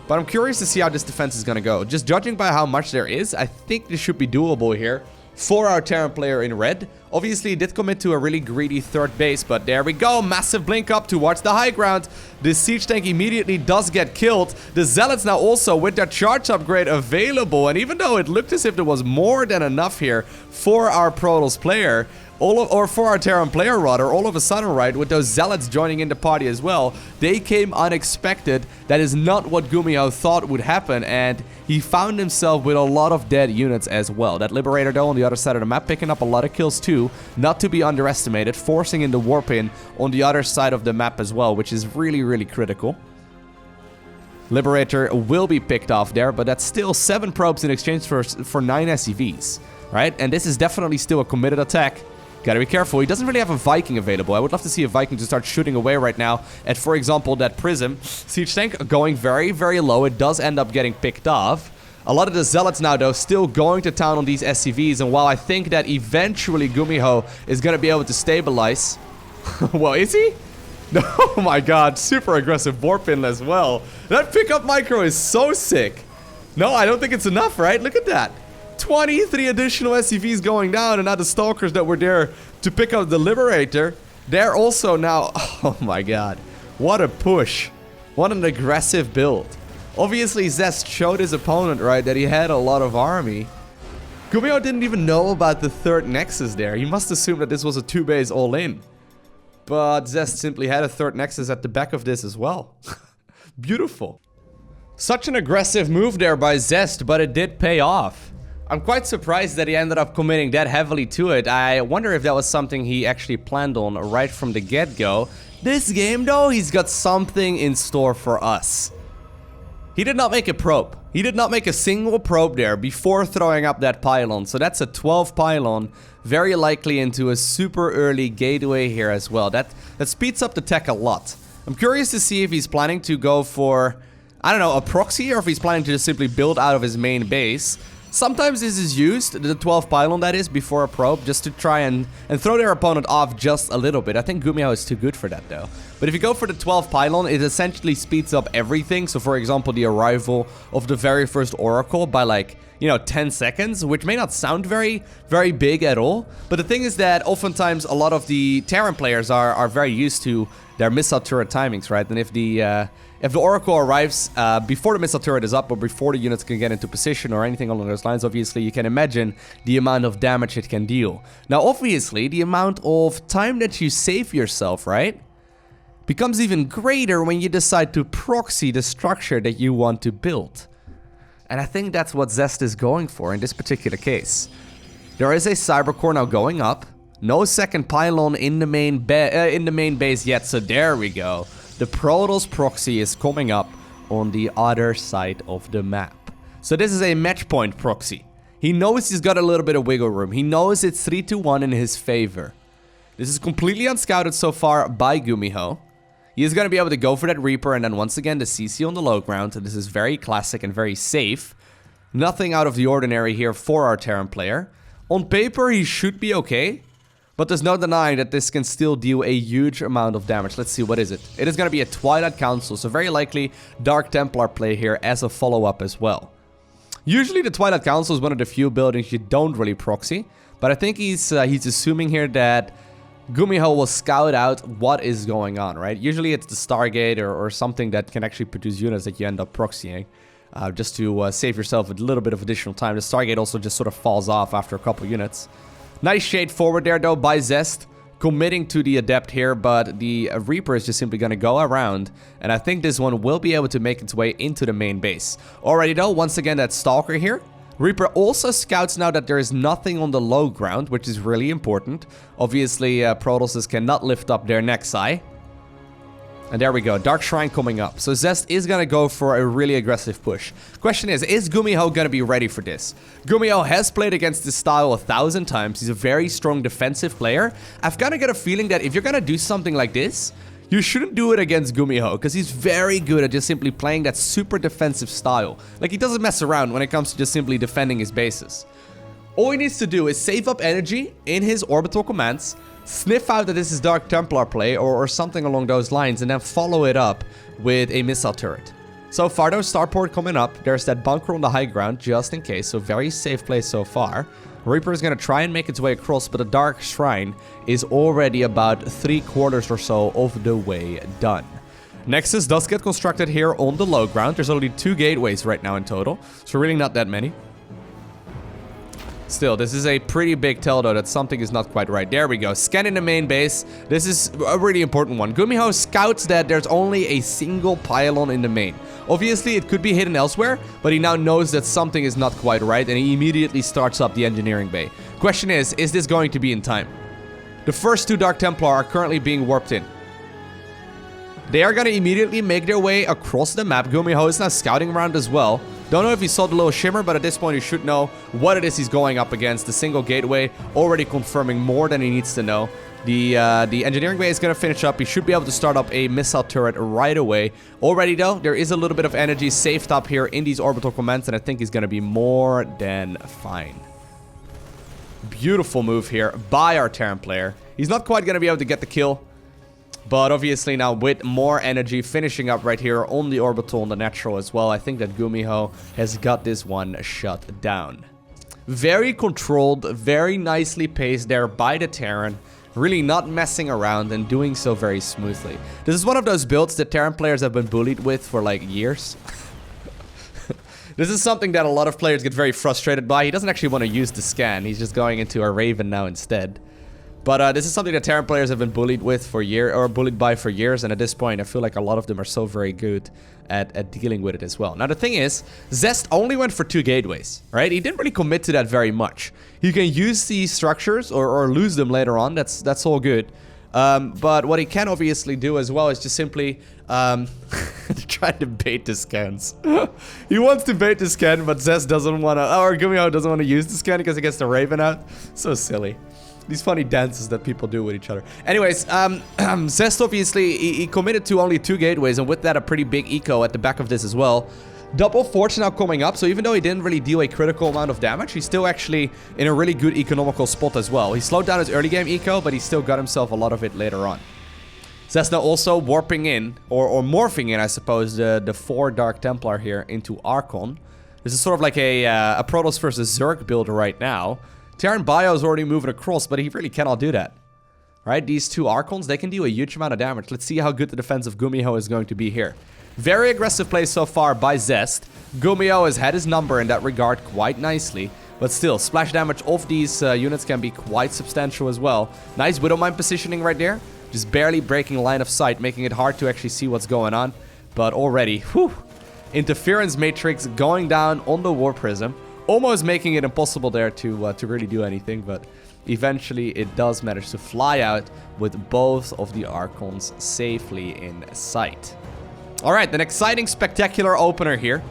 But I'm curious to see how this defense is going to go. Just judging by how much there is, I think this should be doable here for our Terran player in red. Obviously, he did commit to a really greedy third base, but there we go. Massive blink up towards the high ground. This siege tank immediately does get killed. The Zealots now also with their charge upgrade available, and even though it looked as if there was more than enough here for our Protoss player, or for our Terran player rather, all of a sudden, right, with those Zealots joining in the party as well, they came unexpected. That is not what Gumiho thought would happen, and he found himself with a lot of dead units as well. That Liberator though on the other side of the map picking up a lot of kills too, not to be underestimated, forcing in the warp in on the other side of the map as well, which is really, really critical. Liberator will be picked off there, but that's still 7 probes in exchange for 9 SCVs, right? And this is definitely still a committed attack. Gotta be careful. He doesn't really have a Viking available. I would love to see a Viking to start shooting away right now at, for example, that Prism. Siege tank going very, very low. It does end up getting picked off. A lot of the Zealots now, though, still going to town on these SCVs. And while I think that eventually Gumiho is going to be able to stabilize... well, is he? Oh my god. Super aggressive warp in as well. That pickup micro is so sick. No, I don't think it's enough, right? Look at that. 23 additional SCVs going down, and now the Stalkers that were there to pick up the Liberator, they're also now... oh my god. What a push. What an aggressive build. Obviously, Zest showed his opponent, right, that he had a lot of army. Gumiho didn't even know about the third Nexus there. He must assume that this was a 2-base all-in. But Zest simply had a third Nexus at the back of this as well. Beautiful. Such an aggressive move there by Zest, but it did pay off. I'm quite surprised that he ended up committing that heavily to it. I wonder if that was something he actually planned on right from the get-go. This game, though, he's got something in store for us. He did not make a probe. He did not make a single probe there before throwing up that pylon. So that's a 12 pylon, very likely into a super early gateway here as well. That speeds up the tech a lot. I'm curious to see if he's planning to go for, I don't know, a proxy, or if he's planning to just simply build out of his main base. Sometimes this is used, the 12 pylon that is, before a probe, just to try and throw their opponent off just a little bit. I think Gumiho is too good for that though. But if you go for the 12 pylon, it essentially speeds up everything. So for example, the arrival of the very first Oracle by like, you know, 10 seconds, which may not sound very, very big at all. But the thing is that oftentimes a lot of the Terran players are very used to their missile turret timings, right? And if the Oracle arrives before the missile turret is up or before the units can get into position or anything along those lines, obviously you can imagine the amount of damage it can deal. Now, obviously, the amount of time that you save yourself, right, becomes even greater when you decide to proxy the structure that you want to build. And I think that's what Zest is going for in this particular case. There is a cybercore now going up. No second pylon in the main base yet, so there we go. The Protoss proxy is coming up on the other side of the map. So this is a match point proxy. He knows he's got a little bit of wiggle room. He knows it's 3-1 in his favor. This is completely unscouted so far by Gumiho. He is going to be able to go for that Reaper, and then once again the CC on the low ground. This is very classic and very safe. Nothing out of the ordinary here for our Terran player. On paper, he should be okay. But there's no denying that this can still deal a huge amount of damage. Let's see, what is it? It is going to be a Twilight Council, so very likely Dark Templar play here as a follow-up as well. Usually the Twilight Council is one of the few buildings you don't really proxy, but I think he's assuming here that Gumiho will scout out what is going on, right? Usually it's the Stargate or something that can actually produce units that you end up proxying, just to save yourself a little bit of additional time. The Stargate also just sort of falls off after a couple units. Nice shade forward there, though, by Zest. Committing to the Adept here, but the Reaper is just simply going to go around. And I think this one will be able to make its way into the main base. Alrighty, though, once again, that Stalker here. Reaper also scouts now that there is nothing on the low ground, which is really important. Obviously, Protosses cannot lift up their Nexi. And there we go, Dark Shrine coming up. So Zest is going to go for a really aggressive push. Question is Gumiho going to be ready for this? Gumiho has played against this style 1,000 times. He's a very strong defensive player. I've kind of got a feeling that if you're going to do something like this, you shouldn't do it against Gumiho, because he's very good at just simply playing that super defensive style. Like, he doesn't mess around when it comes to just simply defending his bases. All he needs to do is save up energy in his orbital commands, sniff out that this is Dark Templar play or something along those lines, and then follow it up with a missile turret. So far though, Starport coming up. There's that bunker on the high ground just in case, so very safe play so far. Reaper is going to try and make its way across, but the Dark Shrine is already about 3/4 or so of the way done. Nexus does get constructed here on the low ground. There's only 2 gateways right now in total, so really not that many. Still, this is a pretty big tell, though, that something is not quite right. There we go. Scanning the main base. This is a really important one. Gumiho scouts that there's only a single pylon in the main. Obviously, it could be hidden elsewhere, but he now knows that something is not quite right, and he immediately starts up the engineering bay. Question is this going to be in time? The first 2 Dark Templar are currently being warped in. They are going to immediately make their way across the map. Gumiho is now scouting around as well. Don't know if he saw the little shimmer, but at this point you should know what it is he's going up against. The single gateway already confirming more than he needs to know. The engineering bay is going to finish up. He should be able to start up a missile turret right away. Already though, there is a little bit of energy saved up here in these orbital commands, and I think he's going to be more than fine. Beautiful move here by our Terran player. He's not quite going to be able to get the kill, but obviously now with more energy finishing up right here on the orbital and the natural as well, I think that Gumiho has got this one shut down. Very controlled, very nicely paced there by the Terran. Really not messing around and doing so very smoothly. This is one of those builds that Terran players have been bullied with for like years. This is something that a lot of players get very frustrated by. He doesn't actually want to use the scan. He's just going into a Raven now instead. But this is something that Terran players have been bullied with for bullied by for years, and at this point I feel like a lot of them are so very good at dealing with it as well. Now the thing is, Zest only went for 2 gateways, right? He didn't really commit to that very much. He can use these structures or lose them later on, that's all good. But what he can obviously do as well is just simply try to bait the scans. He wants to bait the scan, but Zest doesn't want to, or Gumiho doesn't want to use the scan because he gets the Raven out. So silly. These funny dances that people do with each other. Anyways, Zest obviously, he committed to only 2 gateways, and with that a pretty big eco at the back of this as well. Double Forge now coming up, so even though he didn't really deal a critical amount of damage, he's still actually in a really good economical spot as well. He slowed down his early game eco, but he still got himself a lot of it later on. Zest now also warping in, or morphing in, I suppose, the 4 Dark Templar here into Archon. This is sort of like a Protoss versus Zerg build right now. Terran Bio is already moving across, but he really cannot do that. right? These two Archons, they can do a huge amount of damage. Let's see how good the defense of Gumiho is going to be here. Very aggressive play so far by Zest. Gumiho has had his number in that regard quite nicely. But still, splash damage off these units can be quite substantial as well. Nice Widowmine positioning right there. Just barely breaking line of sight, making it hard to actually see what's going on. But already, whew, interference matrix going down on the War Prism. Almost making it impossible there to really do anything. But eventually it does manage to fly out with both of the Archons safely in sight. Alright, an exciting, spectacular opener here.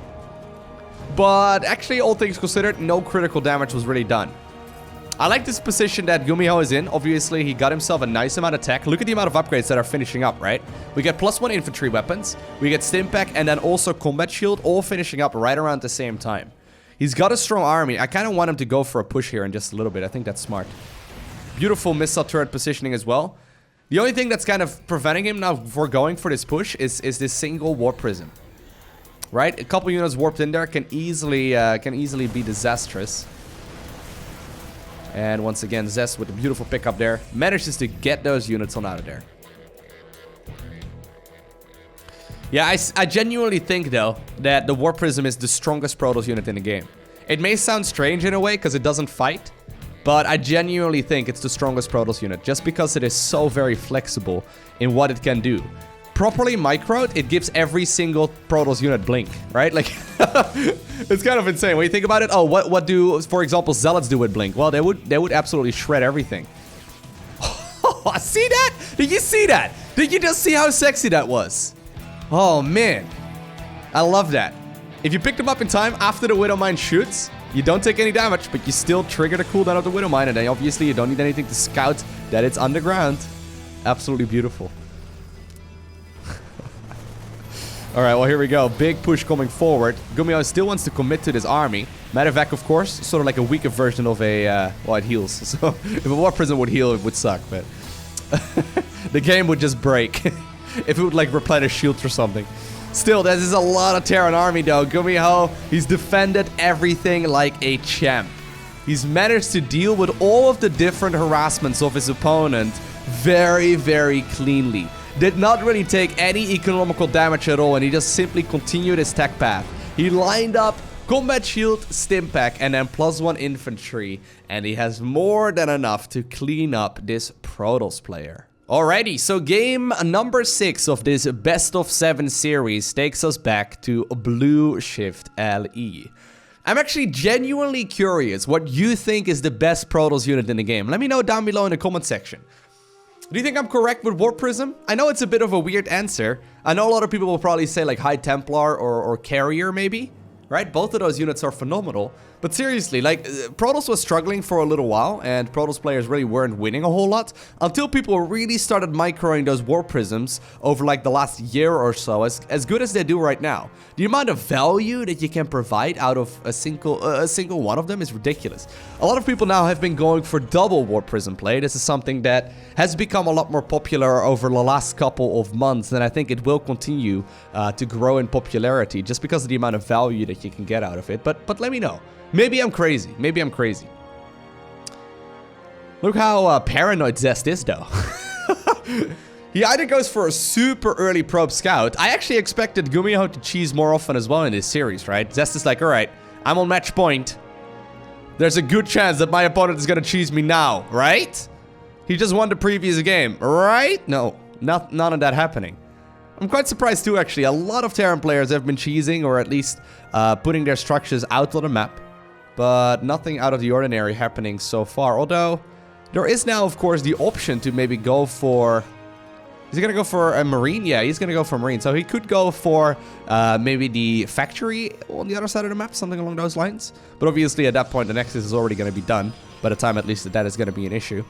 But actually, all things considered, no critical damage was really done. I like this position that Gumiho is in. Obviously, he got himself a nice amount of tech. Look at the amount of upgrades that are finishing up, right? We get +1 infantry weapons, we get Stimpak, and then also combat shield, all finishing up right around the same time. He's got a strong army. I kind of want him to go for a push here in just a little bit. I think that's smart. Beautiful missile turret positioning as well. The only thing that's kind of preventing him now for going for this push is this single War Prism. Right? A couple units warped in there can easily be disastrous. And once again, Zest with a beautiful pickup there manages to get those units on out of there. Yeah, I genuinely think, though, that the War Prism is the strongest Protoss unit in the game. It may sound strange in a way because it doesn't fight, but I genuinely think it's the strongest Protoss unit just because it is so very flexible in what it can do. Properly microed, it gives every single Protoss unit blink, right? Like, it's kind of insane. When you think about it, oh, what do, for example, Zealots do with blink? Well, they would absolutely shred everything. See that? Did you see that? Did you just see how sexy that was? Oh, man. I love that. If you pick them up in time after the Widowmine shoots, you don't take any damage, but you still trigger the cooldown of the Widowmine, and then obviously you don't need anything to scout that it's underground. Absolutely beautiful. Alright, well, here we go. Big push coming forward. Gumiho still wants to commit to this army. Medevac, of course, sort of like a weaker version of a... well, it heals. So, if a War Prism would heal, it would suck, but... the game would just break. If it would, like, replenish shields or something. Still, this is a lot of Terran army, though. Gumiho, he's defended everything like a champ. He's managed to deal with all of the different harassments of his opponent very, very cleanly. Did not really take any economical damage at all, and he just simply continued his tech path. He lined up combat shield, Stimpak, and then +1 infantry, and he has more than enough to clean up this Protoss player. Alrighty, so game number 6 of this best of 7 series takes us back to Blue Shift LE. I'm actually genuinely curious what you think is the best Protoss unit in the game. Let me know down below in the comment section. Do you think I'm correct with War Prism? I know it's a bit of a weird answer. I know a lot of people will probably say like High Templar or Carrier maybe, right? Both of those units are phenomenal. But seriously, like, Protoss was struggling for a little while, and Protoss players really weren't winning a whole lot, until people really started microing those War Prisms over, like, the last year or so, as good as they do right now. The amount of value that you can provide out of a single one of them is ridiculous. A lot of people now have been going for double War Prism play. This is something that has become a lot more popular over the last couple of months, and I think it will continue to grow in popularity, just because of the amount of value that you can get out of it. But let me know. Maybe I'm crazy. Maybe I'm crazy. Look how paranoid Zest is, though. He either goes for a super early probe scout. I actually expected Gumiho to cheese more often as well in this series, right? Zest is like, alright, I'm on match point. There's a good chance that my opponent is gonna cheese me now, right? He just won the previous game, right? No, none of that happening. I'm quite surprised too, actually. A lot of Terran players have been cheesing, or at least putting their structures out on the map. But nothing out of the ordinary happening so far. Although, there is now, of course, the option to maybe go for... Is he going to go for a Marine? Yeah, he's going to go for Marine. So he could go for maybe the factory on the other side of the map, something along those lines. But obviously, at that point, the Nexus is already going to be done. By the time, at least, that is going to be an issue.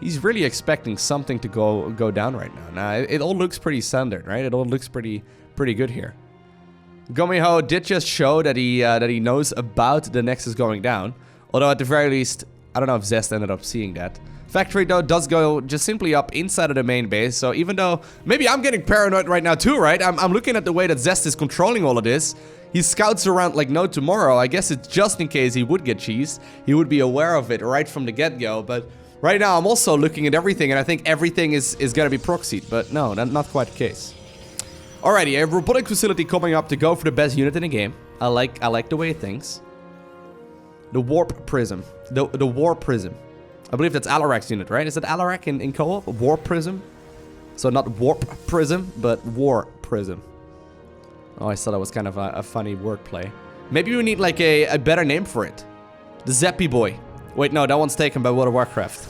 He's really expecting something to go down right now. Now, it all looks pretty standard, right? It all looks pretty good here. Gumiho did just show that he knows about the Nexus going down. Although at the very least, I don't know if Zest ended up seeing that. Factory though does go just simply up inside of the main base. So even though maybe I'm getting paranoid right now too, right? I'm looking at the way that Zest is controlling all of this. He scouts around like no tomorrow. I guess it's just in case he would get cheesed. He would be aware of it right from the get-go. But right now, I'm also looking at everything, and I think everything is going to be proxied. But no, not quite the case. Alrighty, a robotic facility coming up to go for the best unit in the game. I like the way it thinks. The Warp Prism. The War Prism. I believe that's Alarak's unit, right? Is that Alarak in co-op? War Prism? So not Warp Prism, but War Prism. Oh, I thought that was kind of a funny wordplay. Maybe we need like a better name for it. The Zeppy Boy. Wait, no, that one's taken by World of Warcraft.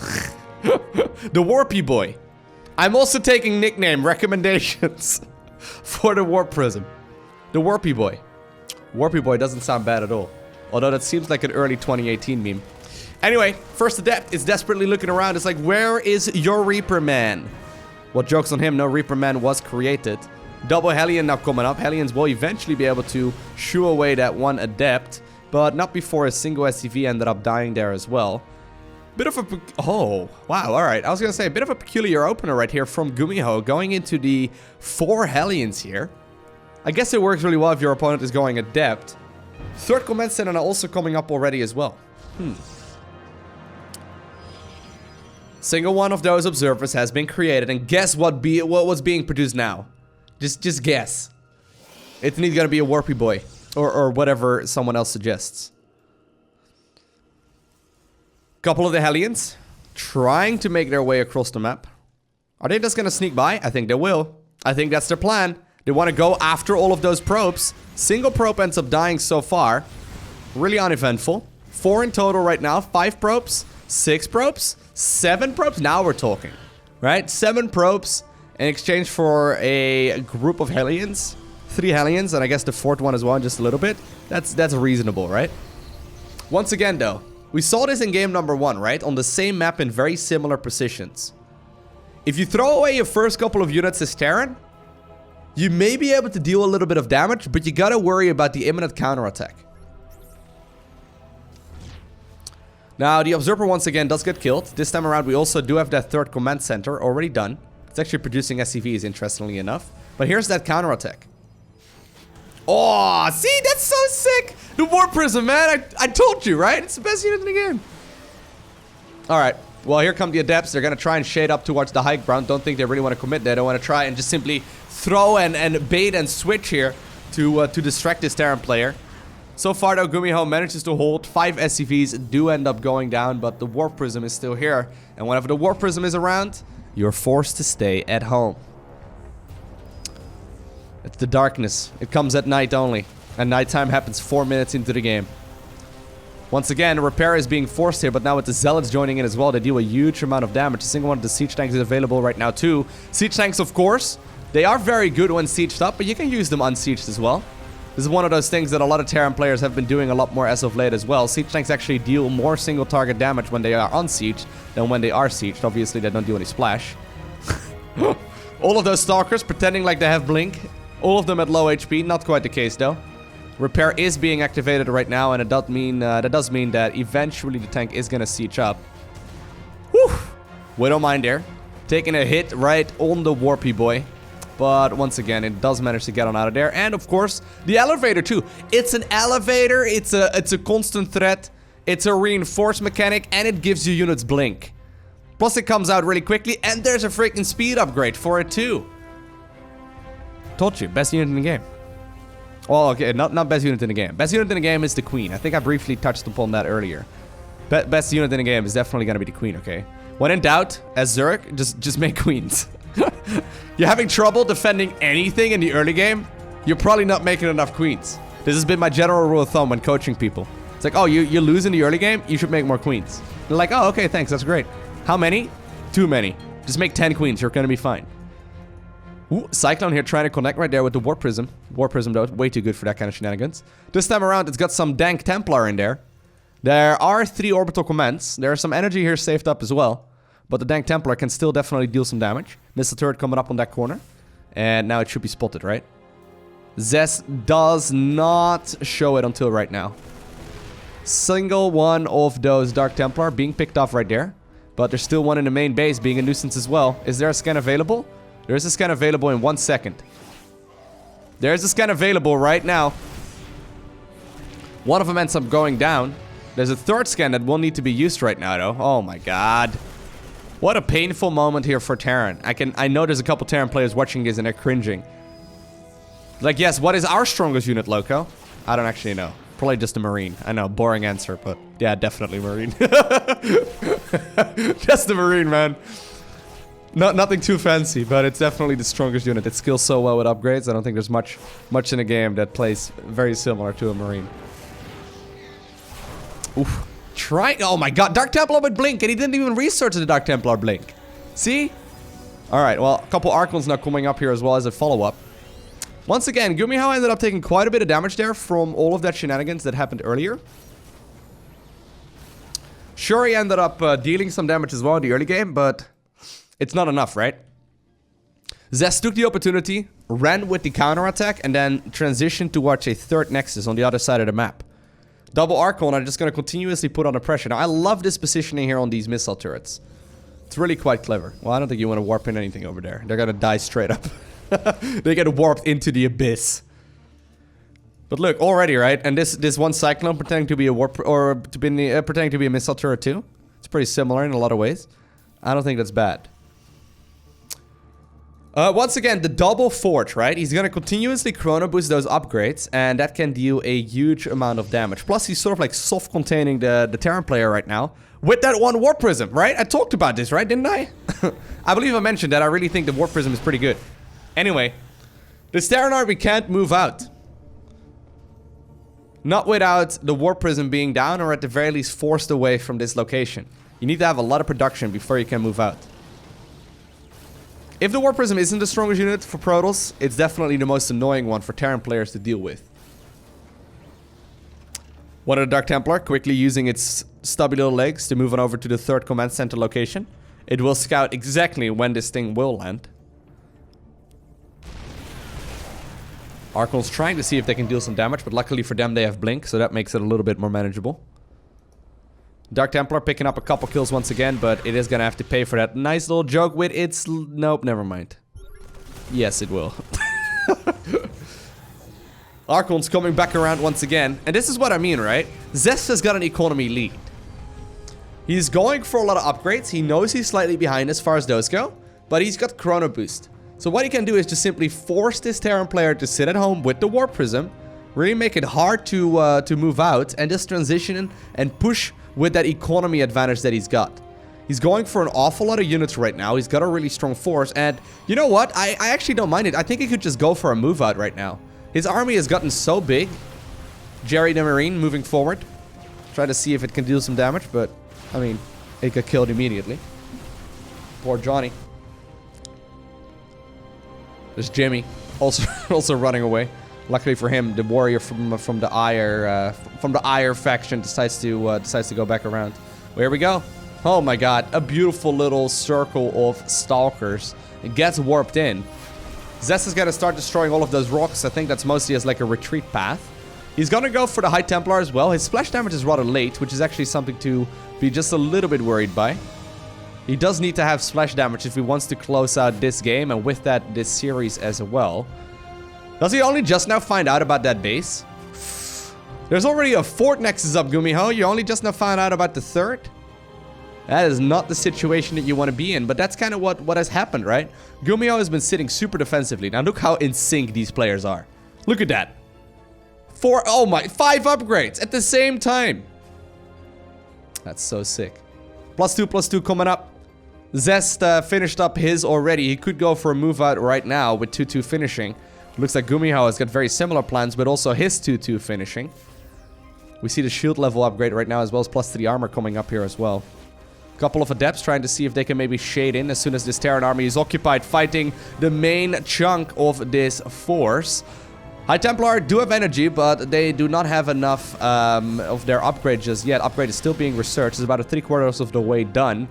The Warpy Boy. I'm also taking nickname recommendations for the Warp Prism. The Warpy Boy. Warpy Boy doesn't sound bad at all. Although that seems like an early 2018 meme. Anyway, First Adept is desperately looking around. It's like, where is your Reaper Man? Well, joke's on him, no Reaper Man was created. Double Hellion now coming up. Hellions will eventually be able to shoo away that one Adept. But not before a single SCV ended up dying there as well. Bit of a... Oh, wow, alright. I was going to say, a bit of a peculiar opener right here from Gumiho. Going into the 4 Hellions here. I guess it works really well if your opponent is going Adept. Third Command Center also coming up already as well. Single one of those observers has been created. And guess what was being produced now? Just guess. It's indeed going to be a Warpy Boy. Or whatever someone else suggests. Couple of the Hellions trying to make their way across the map. Are they just going to sneak by? I think they will. I think that's their plan. They want to go after all of those probes. Single probe ends up dying so far. Really uneventful. 4 in total right now. 5 probes. 6 probes. 7 probes. Now we're talking. Right? 7 probes in exchange for a group of Hellions. 3 Hellions, and I guess the 4th one as well, just a little bit. That's reasonable, right? Once again, though, we saw this in game number 1, right? On the same map in very similar positions. If you throw away your first couple of units as Terran, you may be able to deal a little bit of damage, but you gotta worry about the imminent counterattack. Now, the Observer once again does get killed. This time around, we also do have that 3rd command center already done. It's actually producing SCVs, interestingly enough. But here's that counterattack. Oh, see, that's so sick. The War Prism, man. I told you, right? It's the best unit in the game. All right. Well, here come the Adepts. They're going to try and shade up towards the high ground. Don't think they really want to commit there. They want to try and just simply throw and bait and switch here to distract this Terran player. So far, though, Gumiho manages to hold. 5 SCVs do end up going down, but the War Prism is still here. And whenever the War Prism is around, you're forced to stay at home. It's the darkness. It comes at night only. And nighttime happens 4 minutes into the game. Once again, repair is being forced here, but now with the Zealots joining in as well, they deal a huge amount of damage. A single one of the Siege Tanks is available right now too. Siege Tanks, of course, they are very good when sieged up, but you can use them unsieged as well. This is one of those things that a lot of Terran players have been doing a lot more as of late as well. Siege Tanks actually deal more single target damage when they are unsieged than when they are sieged. Obviously, they don't do any splash. All of those Stalkers pretending like they have Blink. All of them at low HP, not quite the case though. Repair is being activated right now, and it does mean that eventually the tank is gonna siege up. Whew! We don't mind there. Taking a hit right on the Warpy Boy. But once again, it does manage to get on out of there. And of course, the elevator too. It's an elevator, it's a constant threat, it's a reinforced mechanic, and it gives you units Blink. Plus it comes out really quickly, and there's a freaking speed upgrade for it too. Told you, best unit in the game. Well, okay, not best unit in the game. Best unit in the game is the Queen. I think I briefly touched upon that earlier. Best unit in the game is definitely going to be the Queen, okay? When in doubt, as Zerg, just make Queens. You're having trouble defending anything in the early game, you're probably not making enough Queens. This has been my general rule of thumb when coaching people. It's like, oh, you lose in the early game, you should make more Queens. They're like, oh, okay, thanks, that's great. How many? Too many. Just make 10 Queens, you're going to be fine. Ooh, Cyclone here trying to connect right there with the War Prism. War Prism, though, way too good for that kind of shenanigans. This time around, it's got some dank Templar in there. There are 3 orbital commands. There's some energy here saved up as well. But the dank Templar can still definitely deal some damage. Missile turret coming up on that corner. And now it should be spotted, right? Zest does not show it until right now. Single one of those Dark Templar being picked off right there. But there's still one in the main base being a nuisance as well. Is there a scan available? There is a scan available in 1 second. There's a scan available right now. One of them ends up going down. There's a third scan that will need to be used right now, though. Oh my god. What a painful moment here for Terran. I know there's a couple Terran players watching this and they're cringing. Like, yes, what is our strongest unit, Lowko? I don't actually know. Probably just a Marine. I know, boring answer, but yeah, definitely Marine. Just a Marine, man. Nothing too fancy, but it's definitely the strongest unit. It skills so well with upgrades. I don't think there's much in the game that plays very similar to a Marine. Oof. Oh my god, Dark Templar with Blink, and he didn't even research the Dark Templar Blink. See? Alright, well, a couple Archons now coming up here as well as a follow-up. Once again, Gumiho ended up taking quite a bit of damage there from all of that shenanigans that happened earlier. Sure, he ended up dealing some damage as well in the early game, but it's not enough, right? Zest took the opportunity, ran with the counterattack, and then transitioned towards a third Nexus on the other side of the map. Double Archon are just going to continuously put on the pressure. Now, I love this positioning here on these missile turrets. It's really quite clever. Well, I don't think you want to warp in anything over there. They're going to die straight up. They get warped into the abyss. But look, already, right? And this one Cyclone pretending to be a warp... or pretending to be a missile turret too. It's pretty similar in a lot of ways. I don't think that's bad. Once again, the double forge, right? He's gonna continuously chrono boost those upgrades, and that can deal a huge amount of damage. Plus, he's sort of like soft containing the Terran player right now with that one Warp Prism, right? I talked about this, right? Didn't I? I believe I mentioned that I really think the Warp Prism is pretty good. Anyway, this Terran army can't move out. Not without the Warp Prism being down, or at the very least forced away from this location. You need to have a lot of production before you can move out. If the Warp Prism isn't the strongest unit for Protoss, it's definitely the most annoying one for Terran players to deal with. One of the Dark Templar quickly using its stubby little legs to move on over to the third command center location. It will scout exactly when this thing will land. Archon's trying to see if they can deal some damage, but luckily for them they have Blink, so that makes it a little bit more manageable. Dark Templar picking up a couple kills once again, but it is gonna have to pay for that nice little joke with its... Nope, never mind. Yes, it will. Archon's coming back around once again. And this is what I mean, right? Zest has got an economy lead. He's going for a lot of upgrades. He knows he's slightly behind as far as those go, but he's got Chrono Boost. So what he can do is just simply force this Terran player to sit at home with the Warp Prism, really make it hard to move out, and just transition and push with that economy advantage that he's got. He's going for an awful lot of units right now. He's got a really strong force, and you know what? I actually don't mind it. I think he could just go for a move out right now. His army has gotten so big. Jerry the Marine moving forward. Try to see if it can deal some damage, but I mean, it got killed immediately. Poor Johnny. There's Jimmy, also running away. Luckily for him, the warrior from the Ire faction decides to go back around. Well, here we go. Oh my god, a beautiful little circle of stalkers. It gets warped in. Zest is gonna start destroying all of those rocks. I think that's mostly as like a retreat path. He's gonna go for the High Templar as well. His splash damage is rather late, which is actually something to be just a little bit worried by. He does need to have splash damage if he wants to close out this game, and with that, this series as well. Does he only just now find out about that base? There's already a fourth Nexus up, Gumiho. You only just now found out about the third? That is not the situation that you want to be in, but that's kind of what has happened, right? Gumiho has been sitting super defensively. Now look how in sync these players are. Look at that. 5 upgrades at the same time. That's so sick. +2/+2 coming up. Zest finished up his already. He could go for a move out right now with 2-2 finishing. Looks like Gumiho has got very similar plans, but also his 2-2 finishing. We see the shield level upgrade right now, as well as +3 armor coming up here as well. Couple of adepts trying to see if they can maybe shade in as soon as this Terran army is occupied fighting the main chunk of this force. High Templar do have energy, but they do not have enough of their upgrade just yet. Upgrade is still being researched. It's about 3/4 of the way done.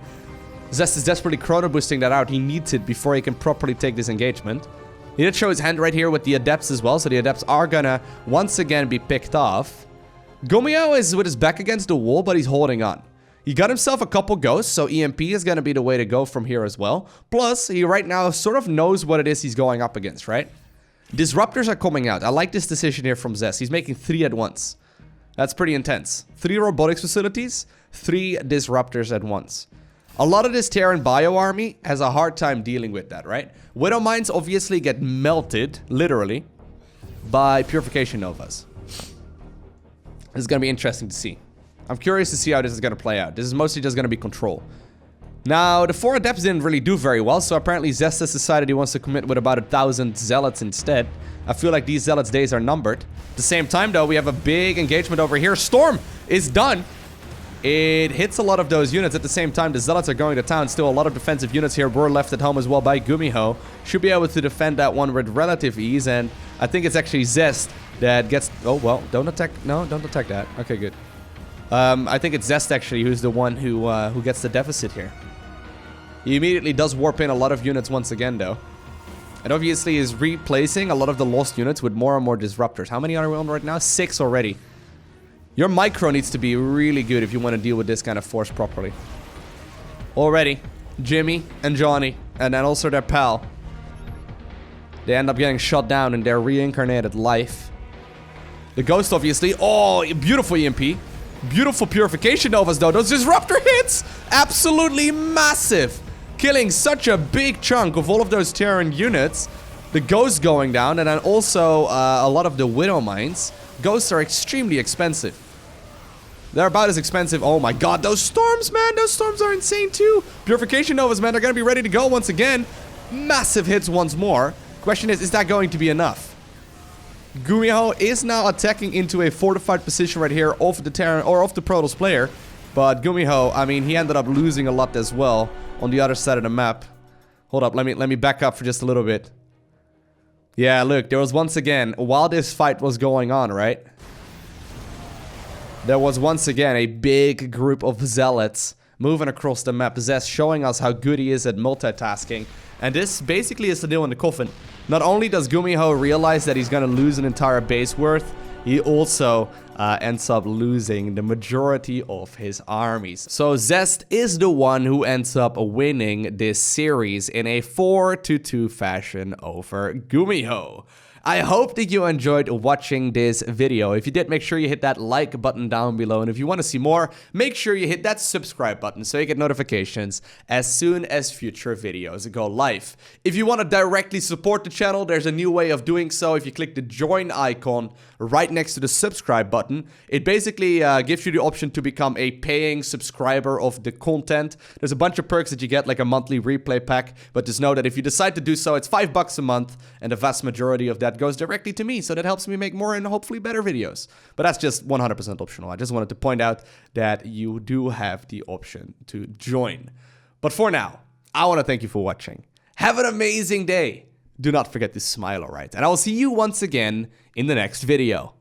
Zest is desperately chrono boosting that out. He needs it before he can properly take this engagement. He did show his hand right here with the adepts as well, so the adepts are gonna once again be picked off. Gumiho is with his back against the wall, but he's holding on. He got himself a couple ghosts, so EMP is gonna be the way to go from here as well. Plus, he right now sort of knows what it is he's going up against, right? Disruptors are coming out. I like this decision here from Zest. He's making 3 at once. That's pretty intense. 3 robotics facilities, 3 disruptors at once. A lot of this Terran bio army has a hard time dealing with that, right? Widow mines obviously get melted, literally, by purification novas. This is going to be interesting to see. I'm curious to see how this is going to play out. This is mostly just going to be control. Now, the 4 adepts didn't really do very well, so apparently Zest has decided he wants to commit with about 1,000 zealots instead. I feel like these zealots' days are numbered. At the same time, though, we have a big engagement over here. Storm is done. It hits a lot of those units. At the same time, the zealots are going to town. Still, a lot of defensive units here were left at home as well by Gumiho. Should be able to defend that one with relative ease, and I think it's actually Zest that gets... Oh, well, don't attack... No, don't attack that. Okay, good. I think it's Zest, actually, who's the one who gets the deficit here. He immediately does warp in a lot of units once again, though. And obviously is replacing a lot of the lost units with more and more disruptors. How many are we on right now? 6 already. Your micro needs to be really good if you want to deal with this kind of force properly. Already, Jimmy and Johnny, and then also their pal. They end up getting shot down in their reincarnated life. The Ghost, obviously. Oh, beautiful EMP. Beautiful purification novas, though. Those disruptor hits! Absolutely massive. Killing such a big chunk of all of those Terran units. The Ghost going down, and then also a lot of the Widow mines. Ghosts are extremely expensive. They're about as expensive. Oh my god, those storms, man. Those storms are insane too. Purification novas, man. They're going to be ready to go once again. Massive hits once more. Question is that going to be enough? Gumiho is now attacking into a fortified position right here off the Terran or off the Protoss player. But Gumiho, I mean, he ended up losing a lot as well on the other side of the map. Hold up, let me back up for just a little bit. Yeah, look, there was once again, while this fight was going on, right? There was once again a big group of zealots moving across the map. Zest showing us how good he is at multitasking. And this basically is the nail in the coffin. Not only does Gumiho realize that he's gonna lose an entire base worth, he also ends up losing the majority of his armies. So Zest is the one who ends up winning this series in a 4-2 fashion over Gumiho. I hope that you enjoyed watching this video. If you did, make sure you hit that like button down below. And if you want to see more, make sure you hit that subscribe button so you get notifications as soon as future videos go live. If you want to directly support the channel, there's a new way of doing so. If you click the join icon right next to the subscribe button, it basically gives you the option to become a paying subscriber of the content. There's a bunch of perks that you get, like a monthly replay pack, but just know that if you decide to do so, it's $5 a month, and the vast majority of that goes directly to me, so that helps me make more and hopefully better videos. But that's just 100% optional. I just wanted to point out that you do have the option to join. But for now, I want to thank you for watching. Have an amazing day. Do not forget to smile, alright? And I will see you once again in the next video.